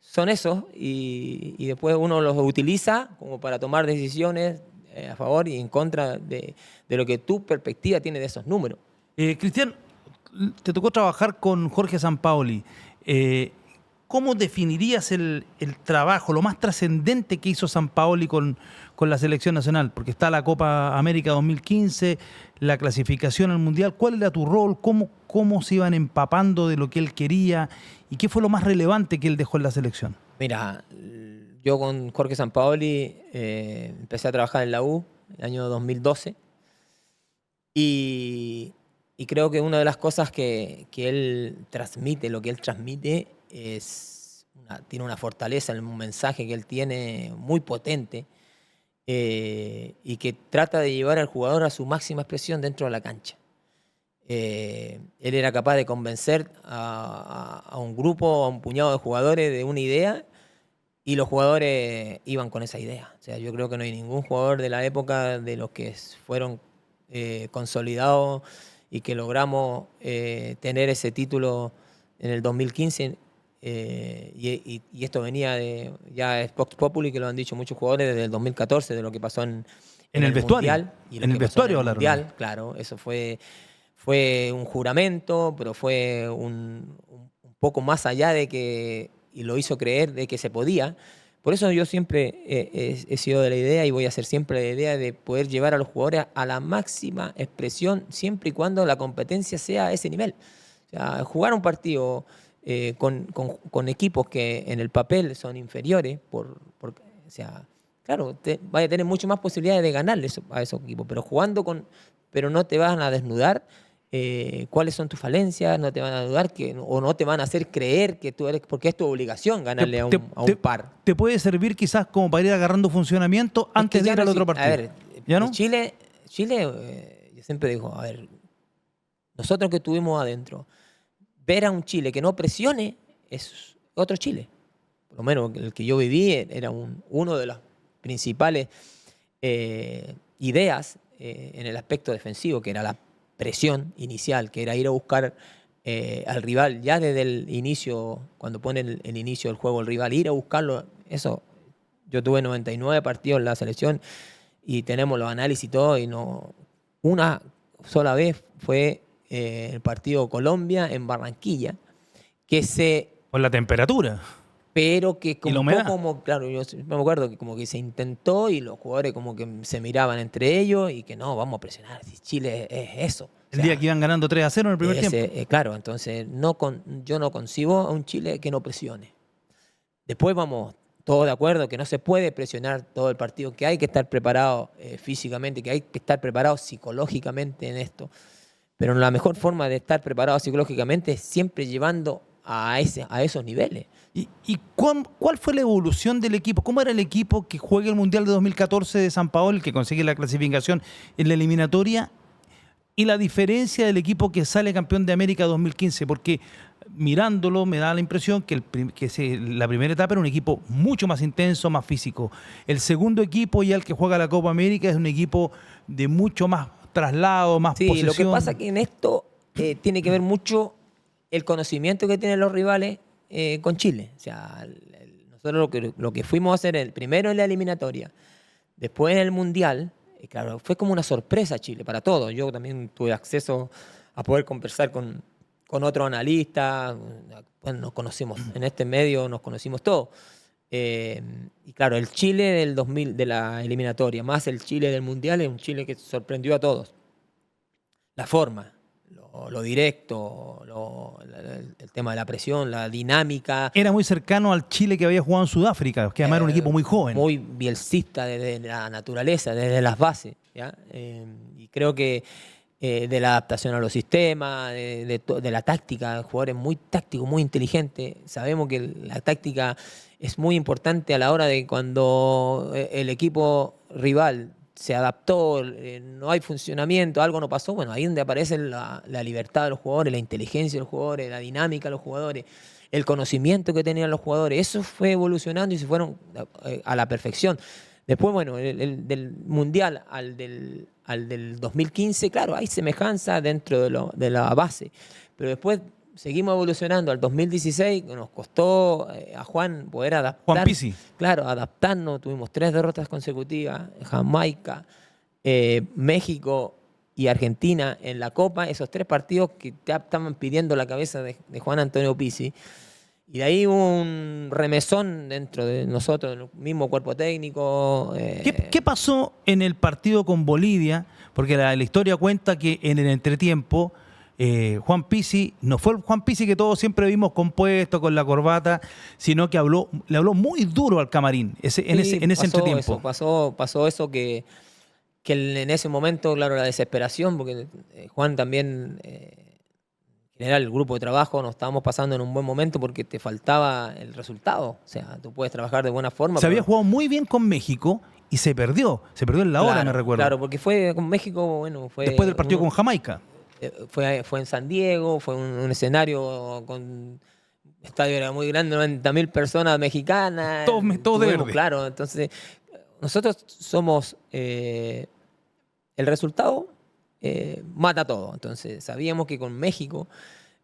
son esos y después uno los utiliza como para tomar decisiones a favor y en contra de lo que tu perspectiva tiene de esos números.
Cristian, te tocó trabajar con Jorge Sampaoli. ¿Cómo definirías el trabajo, lo más trascendente que hizo Sampaoli con la selección nacional? Porque está la Copa América 2015, la clasificación al Mundial. ¿Cuál era tu rol? ¿Cómo se iban empapando de lo que él quería? ¿Y qué fue lo más relevante que él dejó en la selección?
Mira, yo con Jorge Sampaoli empecé a trabajar en la U en el año 2012 y creo que una de las cosas que él transmite, lo que él transmite, tiene una fortaleza en un mensaje que él tiene muy potente y que trata de llevar al jugador a su máxima expresión dentro de la cancha. Él era capaz de convencer a un grupo, a un puñado de jugadores de una idea y los jugadores iban con esa idea. O sea, yo creo que no hay ningún jugador de la época de los que fueron consolidados y que logramos tener ese título en el 2015. Y esto venía ya es Vox Populi, que lo han dicho muchos jugadores desde el 2014, de lo que pasó en
el vestuario.
Mundial, y
en el vestuario hablaron.
Mundial, claro, eso fue un juramento, pero fue un poco más allá de que, y lo hizo creer de que se podía. Por eso yo siempre he sido de la idea y voy a ser siempre de la idea de poder llevar a los jugadores a la máxima expresión siempre y cuando la competencia sea a ese nivel. O sea, jugar un partido con equipos que en el papel son inferiores, o sea, claro, vaya a tener mucho más posibilidades de ganarles a esos equipos, pero no te van a desnudar cuáles son tus falencias, no te van a dudar o no te van a hacer creer que tú eres, porque es tu obligación ganarle a un par.
¿Te puede servir quizás como para ir agarrando funcionamiento antes de ir al otro partido?
A ver,
¿ya no?
Chile yo siempre digo, a ver, nosotros que estuvimos adentro, ver a un Chile que no presione es otro Chile. Por lo menos el que yo viví era uno de las principales ideas en el aspecto defensivo, que era la presión inicial, que era ir a buscar al rival ya desde el inicio, cuando ponen el inicio del juego el rival, ir a buscarlo. Eso, yo tuve 99 partidos en la selección y tenemos los análisis y todo, y no, una sola vez fue el partido Colombia en Barranquilla, que se...
Por la temperatura.
Pero que
Y la
como,
humedad.
como, claro, yo me acuerdo que como que se intentó y los jugadores como que se miraban entre ellos y que no, vamos a presionar, si Chile es eso. O
El
sea,
día que iban ganando 3-0 en el primer tiempo.
claro, entonces yo no concibo a un Chile que no presione. Después vamos todos de acuerdo que no se puede presionar todo el partido, que hay que estar preparado físicamente, que hay que estar preparado psicológicamente en esto. Pero la mejor forma de estar preparado psicológicamente es siempre llevando a esos niveles.
¿Y cuál fue la evolución del equipo? ¿Cómo era el equipo que juega el Mundial de 2014 de San Paolo, el que consigue la clasificación en la eliminatoria? Y la diferencia del equipo que sale campeón de América 2015, porque mirándolo me da la impresión que la primera etapa era un equipo mucho más intenso, más físico. El segundo equipo, ya el que juega la Copa América, es un equipo de mucho más traslado, más posesión.
Sí, lo que pasa es que en esto tiene que ver mucho el conocimiento que tienen los rivales con Chile. O sea, nosotros lo que fuimos a hacer primero en la eliminatoria, después en el Mundial, claro, fue como una sorpresa Chile para todos. Yo también tuve acceso a poder conversar con otros analistas. Bueno, nos conocimos en este medio, nos conocimos todos. Y claro, el Chile del 2000, de la eliminatoria, más el Chile del Mundial, es un Chile que sorprendió a todos. La forma, lo directo, el tema de la presión, la dinámica.
Era muy cercano al Chile que había jugado en Sudáfrica, que además era un equipo muy joven.
Muy bielcista desde la naturaleza, desde las bases. ¿Ya? Y creo que de la adaptación a los sistemas, de la táctica, jugadores muy tácticos, muy inteligentes. Sabemos que la táctica es muy importante a la hora de cuando el equipo rival se adaptó, no hay funcionamiento, algo no pasó, bueno, ahí es donde aparece la libertad de los jugadores, la inteligencia de los jugadores, la dinámica de los jugadores, el conocimiento que tenían los jugadores. Eso fue evolucionando y se fueron a la perfección. Después, bueno, del Mundial al del 2015, claro, hay semejanza dentro de la base, pero después seguimos evolucionando al 2016, nos costó a Juan poder adaptar.
Juan Pizzi.
Claro, adaptarnos, tuvimos 3 derrotas consecutivas, Jamaica, México y Argentina en la Copa, esos 3 partidos que te estaban pidiendo la cabeza de Juan Antonio Pizzi. Y de ahí hubo un remesón dentro de nosotros, el mismo cuerpo técnico.
¿Qué pasó en el partido con Bolivia? Porque la historia cuenta que en el entretiempo Juan Pizzi, no fue el Juan Pizzi que todos siempre vimos compuesto con la corbata, sino que le habló muy duro al camarín en ese entretiempo.
Pasó eso que en ese momento, claro, la desesperación, porque Juan también, en general, el grupo de trabajo nos estábamos pasando en un buen momento porque te faltaba el resultado. O sea, tú puedes trabajar de buena forma.
Se había jugado muy bien con México y se perdió en la hora, me recuerdo.
Claro, porque fue con México, bueno, fue...
Después del partido con Jamaica.
Fue en San Diego, fue un escenario con estadio era muy grande, 90.000 personas mexicanas.
Todos de verde.
Claro, entonces nosotros somos el resultado mata todo. Entonces sabíamos que con México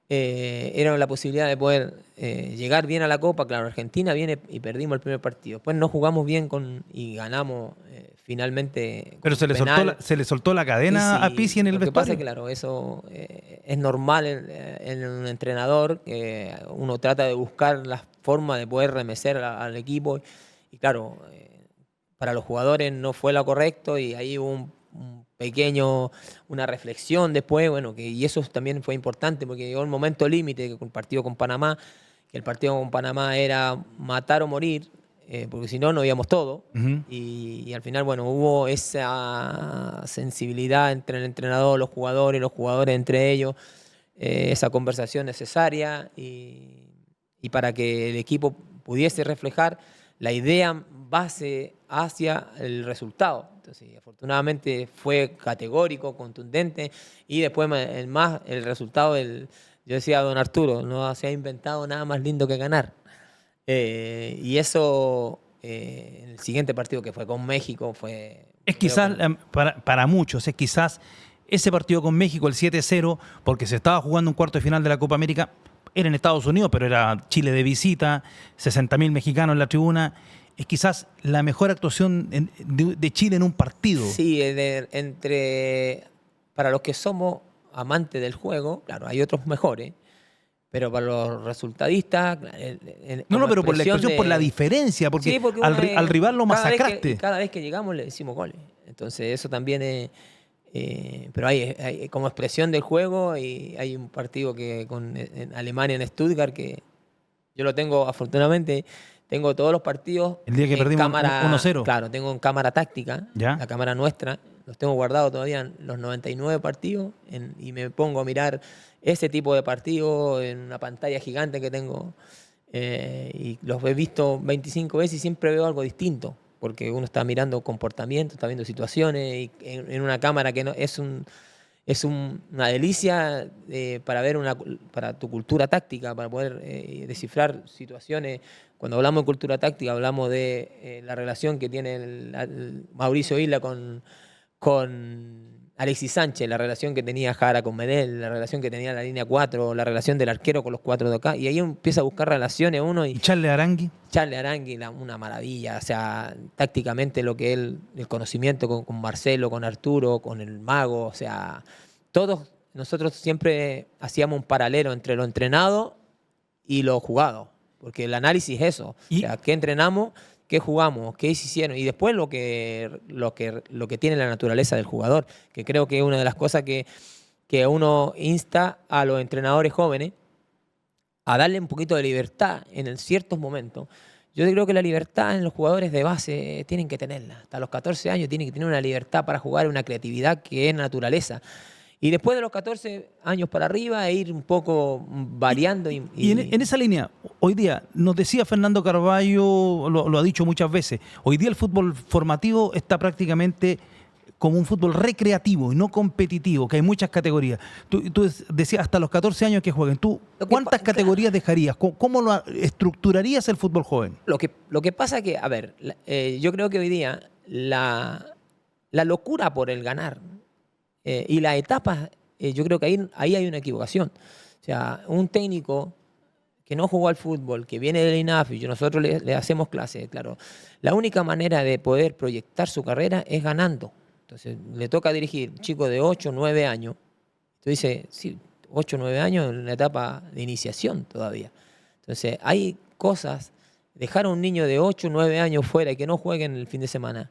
era la posibilidad de poder llegar bien a la Copa. Claro, Argentina viene y perdimos el primer partido. Después no jugamos bien y ganamos finalmente.
Pero se le soltó la cadena a Pizzi en el vestuario.
Lo que pasa es que, claro, eso es normal en un entrenador. Uno trata de buscar la forma de poder remecer al equipo. Y claro, para los jugadores no fue lo correcto y ahí hubo una reflexión después, bueno, y eso también fue importante porque llegó el momento límite con el partido con Panamá, que el partido con Panamá era matar o morir, porque si no, no íbamos todo. Y al final, bueno, hubo esa sensibilidad entre el entrenador, los jugadores entre ellos, esa conversación necesaria y para que el equipo pudiese reflejar la idea base hacia el resultado. Entonces, afortunadamente fue categórico, contundente y después el resultado yo decía a don Arturo, no se ha inventado nada más lindo que ganar. Y eso en el siguiente partido que fue con México fue...
Es quizás, para muchos, es quizás ese partido con México, el 7-0, porque se estaba jugando un cuarto de final de la Copa América, era en Estados Unidos, pero era Chile de visita, 60.000 mexicanos en la tribuna. es quizás la mejor actuación de Chile en un partido.
Sí, para los que somos amantes del juego, claro, hay otros mejores, pero para los resultadistas...
No, pero por la expresión, por la diferencia, porque,
sí, porque
al rival lo masacraste.
Cada vez que llegamos le decimos goles. Entonces eso también es... pero hay como expresión del juego, y hay un partido en Alemania, en Stuttgart, que yo lo tengo, afortunadamente, tengo todos los partidos
el día que perdimos 1-0.
Claro, tengo en cámara táctica,
¿Ya?
la cámara nuestra, los tengo guardados todavía en los 99 partidos, y me pongo a mirar ese tipo de partidos en una pantalla gigante que tengo, y los he visto 25 veces y siempre veo algo distinto, porque uno está mirando comportamientos, está viendo situaciones, y en una cámara que no es una delicia para ver para tu cultura táctica, para poder descifrar situaciones. Cuando hablamos de cultura táctica, hablamos de la relación que tiene el Mauricio Isla con Alexis Sánchez, la relación que tenía Jara con Medel, la relación que tenía la línea 4, la relación del arquero con los 4 de acá, y ahí empieza a buscar relaciones uno.
¿Y Charles Arangui?
Charles Arangui, una maravilla, o sea, tácticamente el conocimiento con Marcelo, con Arturo, con el Mago, o sea, nosotros siempre hacíamos un paralelo entre lo entrenado y lo jugado, porque el análisis es eso, o sea, qué entrenamos, qué jugamos, qué hicieron, y después lo que tiene la naturaleza del jugador, que creo que es una de las cosas que uno insta a los entrenadores jóvenes a darle un poquito de libertad en ciertos momentos. Yo creo que la libertad en los jugadores de base tienen que tenerla. Hasta los 14 años tienen que tener una libertad para jugar, una creatividad que es naturaleza. Y después de los 14 años para arriba, ir un poco variando. Y
en esa línea, hoy día, nos decía Fernando Carballo, lo ha dicho muchas veces, hoy día el fútbol formativo está prácticamente como un fútbol recreativo y no competitivo, que hay muchas categorías. Tú decías hasta los 14 años que jueguen. ¿Tú cuántas categorías dejarías? ¿Cómo lo estructurarías el fútbol joven?
Lo que pasa que, a ver, yo creo que hoy día la locura por el ganar y la etapa, yo creo que ahí hay una equivocación. O sea, un técnico que no jugó al fútbol, que viene del INAF y nosotros le hacemos clases, claro, la única manera de poder proyectar su carrera es ganando. Entonces, le toca dirigir un chico de 8 o 9 años. Tú dices, sí, 8 o 9 años en una etapa de iniciación todavía. Entonces, hay cosas, dejar a un niño de 8 o 9 años fuera y que no juegue en el fin de semana,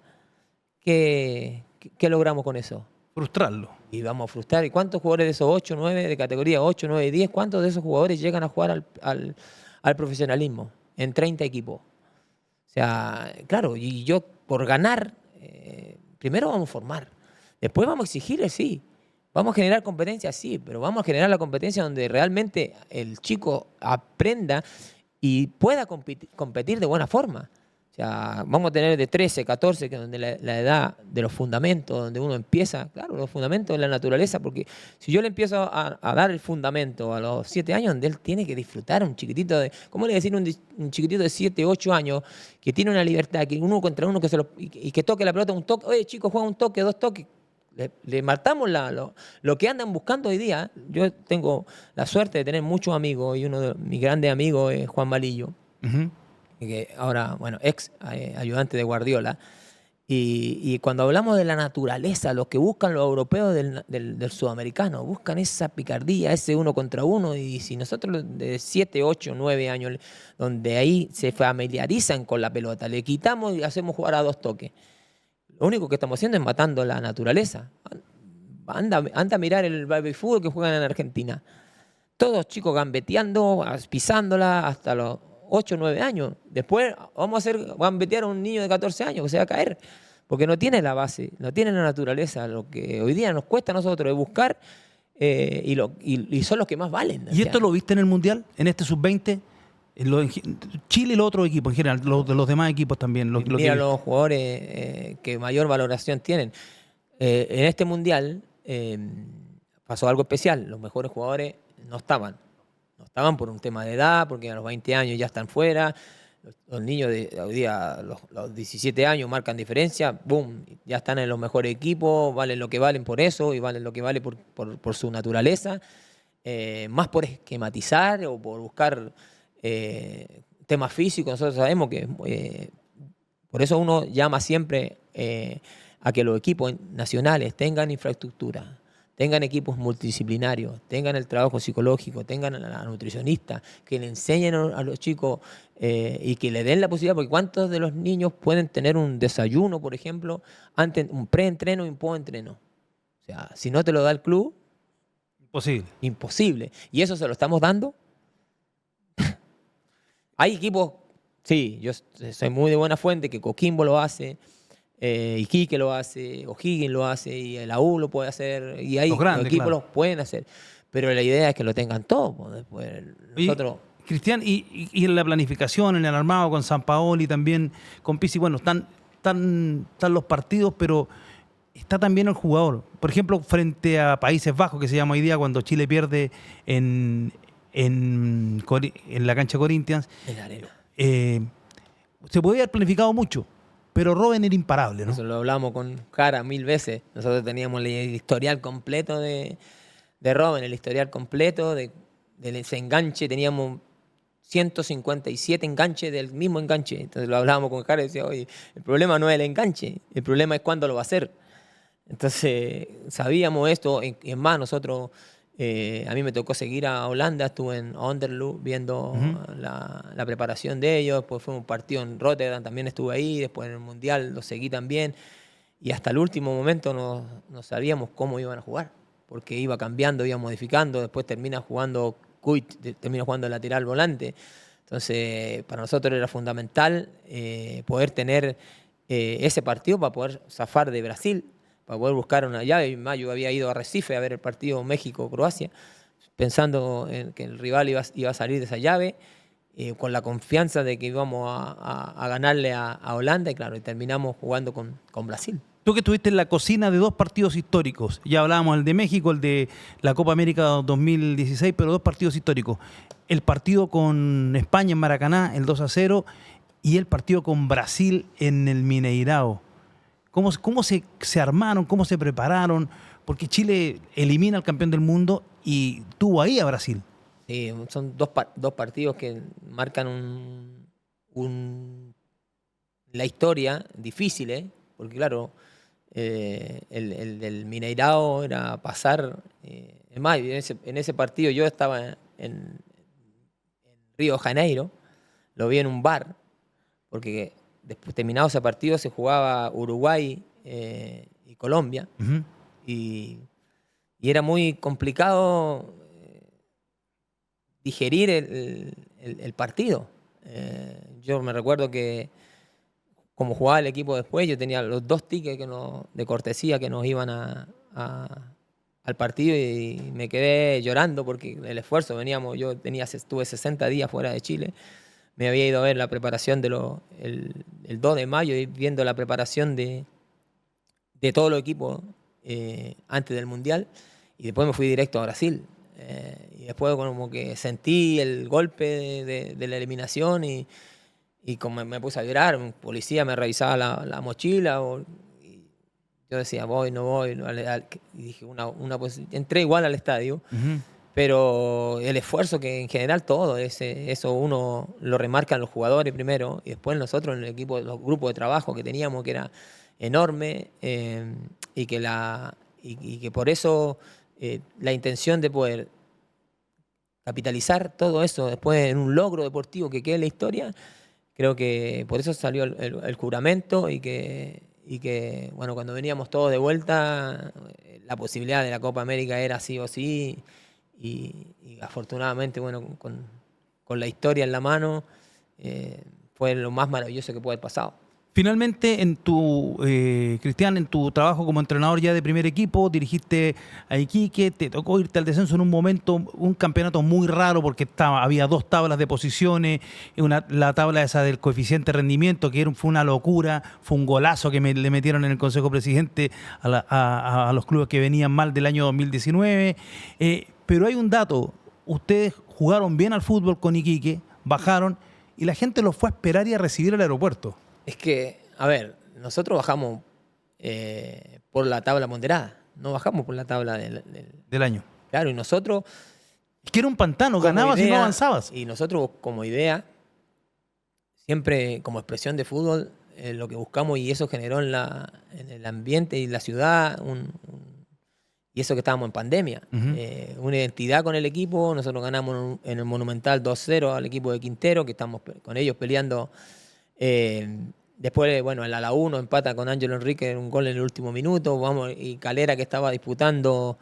¿qué logramos con eso?
Frustrarlo.
Y vamos a frustrar. ¿Y cuántos jugadores de esos 8, 9, de categoría 8, 9, 10, cuántos de esos jugadores llegan a jugar al profesionalismo en 30 equipos? O sea, claro, y yo por ganar, primero vamos a formar, después vamos a exigirle, sí. Vamos a generar competencia, sí, pero vamos a generar la competencia donde realmente el chico aprenda y pueda competir de buena forma. O sea, vamos a tener de 13, 14, que es donde la edad de los fundamentos, donde uno empieza, claro, los fundamentos de la naturaleza, porque si yo le empiezo a dar el fundamento a los 7 años, donde él tiene que disfrutar, un chiquitito ¿cómo le decir un chiquitito de 7, 8 años, que tiene una libertad, que uno contra uno, y que toque la pelota un toque, oye chicos, juega un toque, 2 toques, le matamos lo que andan buscando hoy día. Yo tengo la suerte de tener muchos amigos, y uno de mis grandes amigos es Juan Malillo, que ahora, bueno, ex ayudante de Guardiola, y cuando hablamos de la naturaleza, lo que buscan los europeos del sudamericano, buscan esa picardía, ese uno contra uno, y si nosotros de 7, 8, 9 años, donde ahí se familiarizan con la pelota, le quitamos y hacemos jugar a 2 toques, lo único que estamos haciendo es matando la naturaleza. Anda a mirar el baby fútbol que juegan en Argentina. Todos chicos gambeteando, pisándola hasta los 8 o 9 años. Después vamos a gambetear a un niño de 14 años que se va a caer, porque no tiene la base, no tiene la naturaleza. Lo que hoy día nos cuesta a nosotros es buscar, y son los que más valen.
¿Y esto lo viste en el Mundial, en este sub-20? Chile y los otros equipos en general, los demás equipos también.
Mira, los jugadores que mayor valoración tienen. En este Mundial pasó algo especial. Los mejores jugadores no estaban por un tema de edad, porque a los 20 años ya están fuera. Los niños de hoy día, los 17 años marcan diferencia, boom, ya están en los mejores equipos, valen lo que valen por eso y valen lo que vale por su naturaleza, más por esquematizar o por buscar temas físicos. Nosotros sabemos que Por eso uno llama siempre a que los equipos nacionales tengan infraestructura, tengan equipos multidisciplinarios, tengan el trabajo psicológico, tengan a la nutricionista, que le enseñen a los chicos y que le den la posibilidad, porque ¿cuántos de los niños pueden tener un desayuno, por ejemplo, antes, un preentreno y un postentreno? O sea, si no te lo da el club,
Imposible.
imposible. Y eso se lo estamos dando. Hay equipos, sí, yo soy muy de buena fuente, que Coquimbo lo hace, Iquique lo hace, O'Higgins lo hace, y la U lo puede hacer, y hay
Los grandes,
equipos
claro.
los pueden hacer. Pero la idea es que lo tengan todos. Pues, después nosotros...
Cristian, y en la planificación, en el armado con Sampaoli, también con Pizzi, bueno, están los partidos, pero está también el jugador. Por ejemplo, frente a Países Bajos, que se llama hoy día, cuando Chile pierde en la cancha Corinthians,
En la arena.
se podía haber planificado mucho, pero Robben era imparable, ¿no?
Eso lo hablamos con Jara 1000 veces. Nosotros teníamos el historial completo de Robben, el historial completo de ese enganche. Teníamos 157 enganches del mismo enganche. Entonces lo hablábamos con Jara y decía, oye, el problema no es el enganche, el problema es cuándo lo va a hacer. Entonces sabíamos esto, y es más, nosotros, a mí me tocó seguir a Holanda, estuve en Onderlo viendo la preparación de ellos, después fue un partido en Rotterdam, también estuve ahí, después en el Mundial lo seguí también, y hasta el último momento no sabíamos cómo iban a jugar, porque iba cambiando, iba modificando, después termina jugando Kuyt, termina jugando lateral volante. Entonces para nosotros era fundamental poder tener ese partido para poder zafar de Brasil, para poder buscar una llave. En mayo había ido a Recife a ver el partido México-Croacia, pensando en que el rival iba a salir de esa llave, con la confianza de que íbamos a ganarle a Holanda, y claro, y terminamos jugando con Brasil.
Tú que estuviste en la cocina de dos partidos históricos, ya hablábamos el de México, el de la Copa América 2016, pero dos partidos históricos. El partido con España en Maracaná, el 2-0, y el partido con Brasil en el Mineirao. ¿Cómo se armaron? ¿Cómo se prepararon? Porque Chile elimina al campeón del mundo y tuvo ahí a Brasil.
Sí, son dos partidos que marcan la historia difícil, porque claro, el del Mineirao era pasar. Es más, en ese partido yo estaba en Río de Janeiro, lo vi en un bar, porque después, terminado ese partido, se jugaba Uruguay y Colombia.
Uh-huh.
Y era muy complicado digerir el partido. Yo me recuerdo que, como jugaba el equipo después, yo tenía los 2 tickets de cortesía que nos iban al partido, y me quedé llorando porque el esfuerzo, estuve 60 días fuera de Chile. Me había ido a ver la preparación el 2 de mayo, y viendo la preparación de todos los equipos antes del Mundial, y después me fui directo a Brasil. Y después como que sentí el golpe de la eliminación, y como me puse a llorar. Un policía me revisaba la mochila, y yo decía, voy, no voy. Y dije, pues, entré igual al estadio.
Uh-huh.
Pero el esfuerzo que en general todo, eso uno lo remarcan los jugadores primero, y después nosotros en el equipo, los grupos de trabajo que teníamos, que era enorme, y que por eso la intención de poder capitalizar todo eso después en un logro deportivo que quede en la historia, creo que por eso salió el juramento, y que bueno, cuando veníamos todos de vuelta, la posibilidad de la Copa América era sí o sí. Y afortunadamente, bueno, con la historia en la mano, fue lo más maravilloso que puede haber pasado.
Finalmente, Cristian, en tu trabajo como entrenador ya de primer equipo, dirigiste a Iquique, te tocó irte al descenso en un momento, un campeonato muy raro, porque había 2 tablas de posiciones, la tabla esa del coeficiente de rendimiento, que fue una locura, fue un golazo que le metieron en el Consejo Presidente a los clubes que venían mal del año 2019. Pero hay un dato, ustedes jugaron bien al fútbol con Iquique, bajaron, y la gente los fue a esperar y a recibir al aeropuerto.
Es que, a ver, nosotros bajamos por la tabla ponderada, no bajamos por la tabla
del año.
Claro, y nosotros...
Es que era un pantano, ganabas y no avanzabas.
Y nosotros, como idea, siempre como expresión de fútbol, lo que buscamos, y eso generó en el ambiente y la ciudad y eso que estábamos en pandemia. Una identidad con el equipo. Nosotros ganamos en el Monumental 2-0 al equipo de Quintero, que estamos con ellos peleando. Después, bueno, el Alaú nos empata con Ángelo Enrique en un gol en el último minuto. Y Calera, que estaba disputando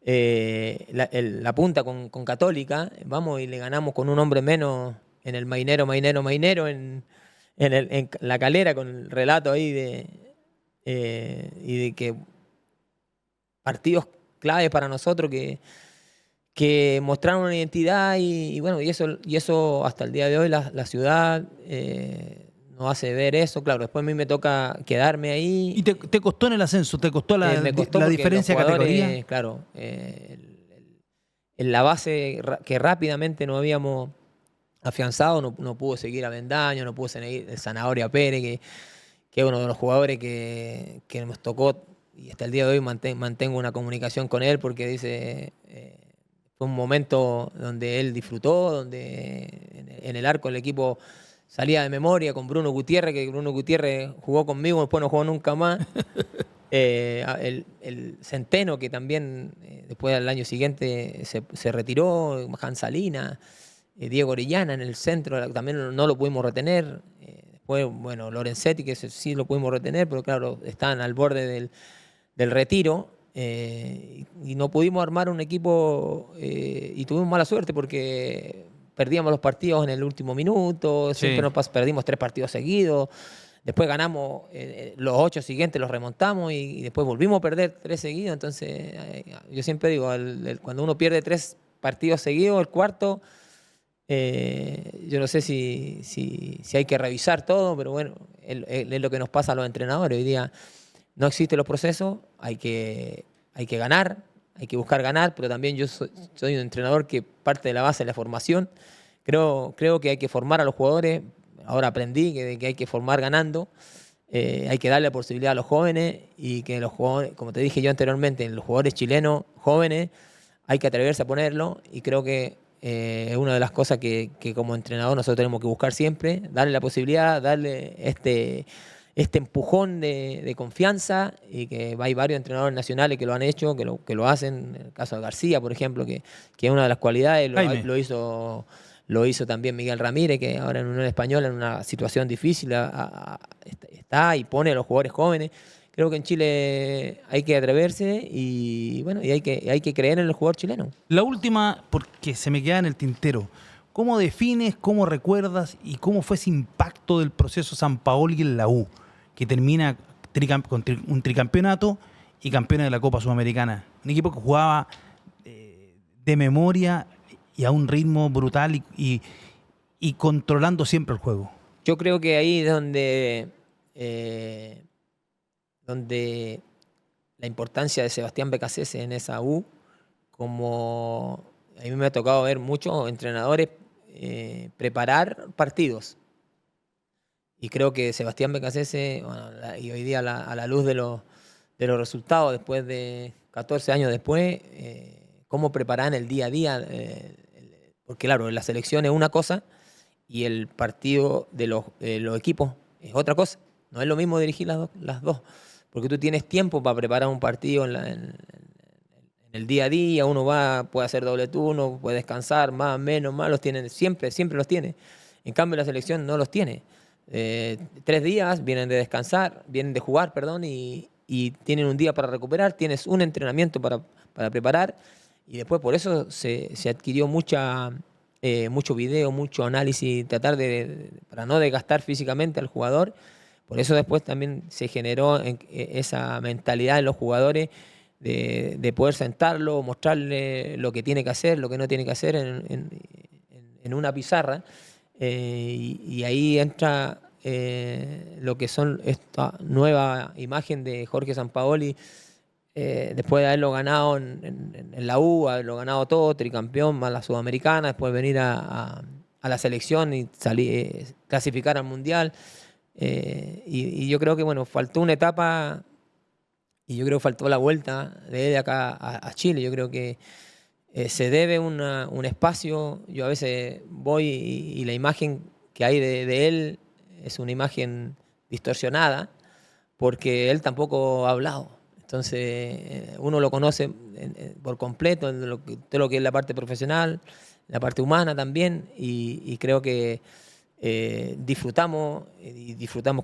la punta con Católica, vamos y le ganamos con un hombre menos en el Mainero, en la Calera, con el relato ahí y de que partidos claves para nosotros que mostraron una identidad y bueno, y eso hasta el día de hoy la ciudad nos hace ver eso. Claro, después a mí me toca quedarme ahí.
¿Y te costó en el ascenso? ¿Te costó la diferencia de categoría?
Claro, en la base que rápidamente nos habíamos afianzado, no pudo seguir Avendaño, no pudo seguir Zanahoria Pérez, que es uno de los jugadores que nos tocó, y hasta el día de hoy mantengo una comunicación con él, porque dice, fue un momento donde él disfrutó, donde en el arco el equipo salía de memoria con Bruno Gutiérrez, que Bruno Gutiérrez jugó conmigo, después no jugó nunca más. El Centeno, que también después al año siguiente se retiró, Hans Salina, Diego Orellana en el centro, también no lo pudimos retener. Después, bueno, Lorenzetti, que sí lo pudimos retener, pero claro, estaban al borde del retiro. Y no pudimos armar un equipo y tuvimos mala suerte porque perdíamos los partidos en el último minuto, siempre perdimos 3 partidos seguidos. Después ganamos los 8 siguientes, los remontamos y después volvimos a perder 3 seguidos. Entonces, yo siempre digo, cuando uno pierde 3 partidos seguidos, el cuarto, yo no sé si hay que revisar todo, pero bueno, es lo que nos pasa a los entrenadores. Hoy día no existen los procesos, hay que ganar, hay que buscar ganar, pero también yo soy un entrenador que parte de la base de la formación. Creo que hay que formar a los jugadores. Ahora aprendí que hay que formar ganando, hay que darle la posibilidad a los jóvenes y que los jugadores, como te dije yo anteriormente, los jugadores chilenos jóvenes hay que atreverse a ponerlo, y creo que es una de las cosas que como entrenador nosotros tenemos que buscar siempre, darle la posibilidad, darle este empujón de confianza, y que hay varios entrenadores nacionales que lo han hecho, que lo hacen. En el caso de García, por ejemplo, que es una de las cualidades, lo hizo también Miguel Ramírez, que ahora en Unión Española en una situación difícil está y pone a los jugadores jóvenes. Creo que en Chile hay que atreverse y bueno, y hay que creer en el jugador chileno.
La última, porque se me queda en el tintero. ¿Cómo defines, cómo recuerdas y cómo fue ese impacto del proceso Sampaoli en la U, que termina con un tricampeonato y campeones de la Copa Sudamericana? Un equipo que jugaba de memoria y a un ritmo brutal y controlando siempre el juego.
Yo creo que ahí es donde la importancia de Sebastián Becasese en esa U, como a mí me ha tocado ver muchos entrenadores preparar partidos. Y creo que Sebastián Becasese, y hoy día a la luz de los resultados, después de 14 años después, cómo preparar el día a día. Porque claro, la selección es una cosa y el partido de los equipos es otra cosa. No es lo mismo dirigir las dos, porque tú tienes tiempo para preparar un partido en el día a día. Uno puede hacer doble turno, puede descansar, más, menos, los tienen, siempre los tiene. En cambio la selección no los tiene. 3 días vienen de jugar, y tienen un día para recuperar, tienes un entrenamiento para preparar. Y después por eso se adquirió mucho video, mucho análisis, tratar para no desgastar físicamente al jugador. Por eso después también se generó esa mentalidad en los jugadores de poder sentarlo, mostrarle lo que tiene que hacer, lo que no tiene que hacer en una pizarra. Y ahí entra lo que son esta nueva imagen de Jorge Sampaoli. Después de haberlo ganado en la U, haberlo ganado todo, tricampeón, más la Sudamericana, después venir a la selección y clasificar al Mundial. Y yo creo que bueno, faltó una etapa, y yo creo que faltó la vuelta de él acá a Chile. Yo creo que se debe un espacio. Yo a veces voy y la imagen que hay de él es una imagen distorsionada, porque él tampoco ha hablado. Entonces, uno lo conoce por completo, en todo lo que es la parte profesional, la parte humana también, y creo que disfrutamos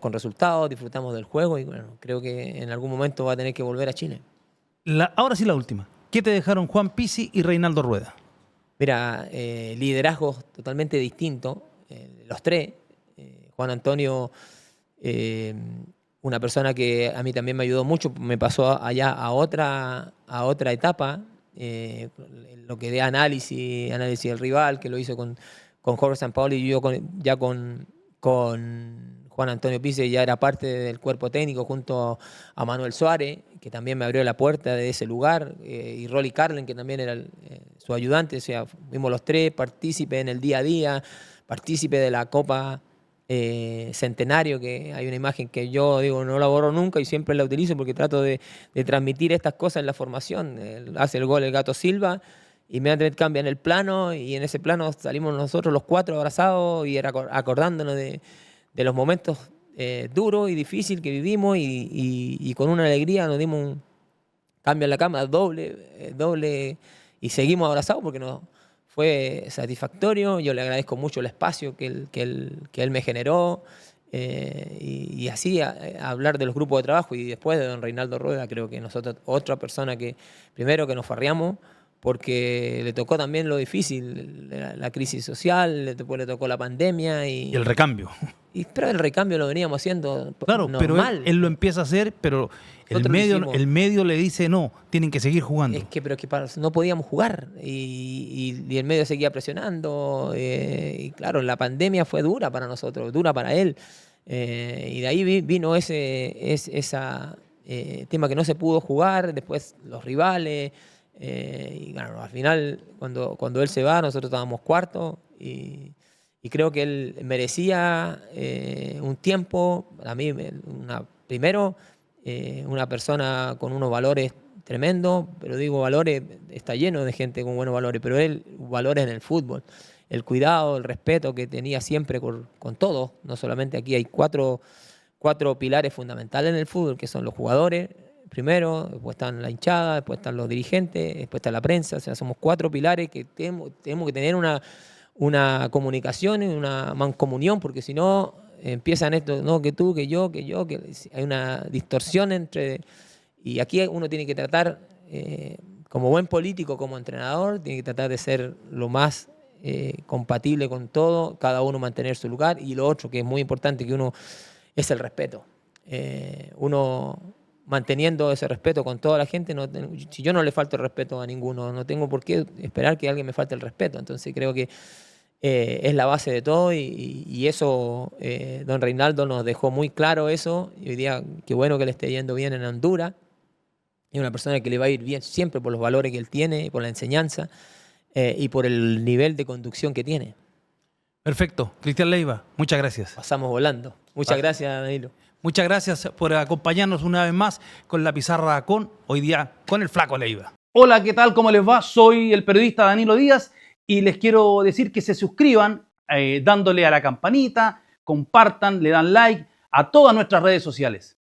con resultados, disfrutamos del juego, y bueno, creo que en algún momento va a tener que volver a Chile.
Ahora sí la última. ¿Qué te dejaron Juan Pizzi y Reinaldo Rueda?
Mira, liderazgos totalmente distintos, los tres. Juan Antonio, una persona que a mí también me ayudó mucho, me pasó allá a otra etapa, lo que de análisis del rival, que lo hizo con Jorge Sampaoli, y yo con Juan Antonio Pizzi ya era parte del cuerpo técnico junto a Manuel Suárez, que también me abrió la puerta de ese lugar, y Rolly Carlen, que también era su ayudante. O sea, fuimos los tres partícipes en el día a día, partícipes de la Copa Centenario, que hay una imagen que yo digo no la borro nunca y siempre la utilizo porque trato de transmitir estas cosas en la formación. Hace el gol el Gato Silva, inmediatamente cambian el plano, y en ese plano salimos nosotros los cuatro abrazados y acordándonos de los momentos duros y difíciles que vivimos, y con una alegría nos dimos un cambio en la cama doble, y seguimos abrazados porque nos fue satisfactorio. Yo le agradezco mucho el espacio que él me generó, y así hablar de los grupos de trabajo. Y después de don Reinaldo Rueda, creo que nosotros, otra persona que primero que nos farreamos, porque le tocó también lo difícil, la crisis social, después le tocó la pandemia.
Y el recambio.
Pero el recambio lo veníamos haciendo
claro,
normal.
Pero él lo empieza a hacer, pero el medio le dice no, tienen que seguir jugando.
Pero no podíamos jugar, y el medio seguía presionando, y claro, la pandemia fue dura para nosotros, dura para él, y de ahí vino ese tema que no se pudo jugar, después los rivales. Y claro, al final, cuando él se va, nosotros estábamos cuartos, y creo que él merecía un tiempo. A mí, primero, una persona con unos valores tremendos, pero digo valores, está lleno de gente con buenos valores, pero él, valores en el fútbol, el cuidado, el respeto que tenía siempre con todos, no solamente aquí. Hay cuatro pilares fundamentales en el fútbol, que son los jugadores, primero, después están la hinchada, después están los dirigentes, después está la prensa. O sea, somos cuatro pilares que tenemos que tener una comunicación y una mancomunión, porque si no empiezan esto, no, que tú, que yo, que hay una distorsión entre. Y aquí uno tiene que tratar, como buen político, como entrenador, tiene que tratar de ser lo más compatible con todo, cada uno mantener su lugar. Y lo otro que es muy importante, que uno, es el respeto. Uno manteniendo ese respeto con toda la gente, si yo no le falto el respeto a ninguno, no tengo por qué esperar que alguien me falte el respeto. Entonces creo que es la base de todo, y eso, don Reinaldo nos dejó muy claro eso, y hoy día qué bueno que le esté yendo bien en Honduras. Es una persona que le va a ir bien siempre por los valores que él tiene, por la enseñanza, y por el nivel de conducción que tiene.
Perfecto. Cristian Leiva, muchas gracias.
Pasamos volando. Muchas gracias, Danilo.
Muchas gracias por acompañarnos una vez más con la pizarra hoy día con el Flaco Leiva. Hola, ¿qué tal? ¿Cómo les va? Soy el periodista Danilo Díaz y les quiero decir que se suscriban dándole a la campanita, compartan, le dan like a todas nuestras redes sociales.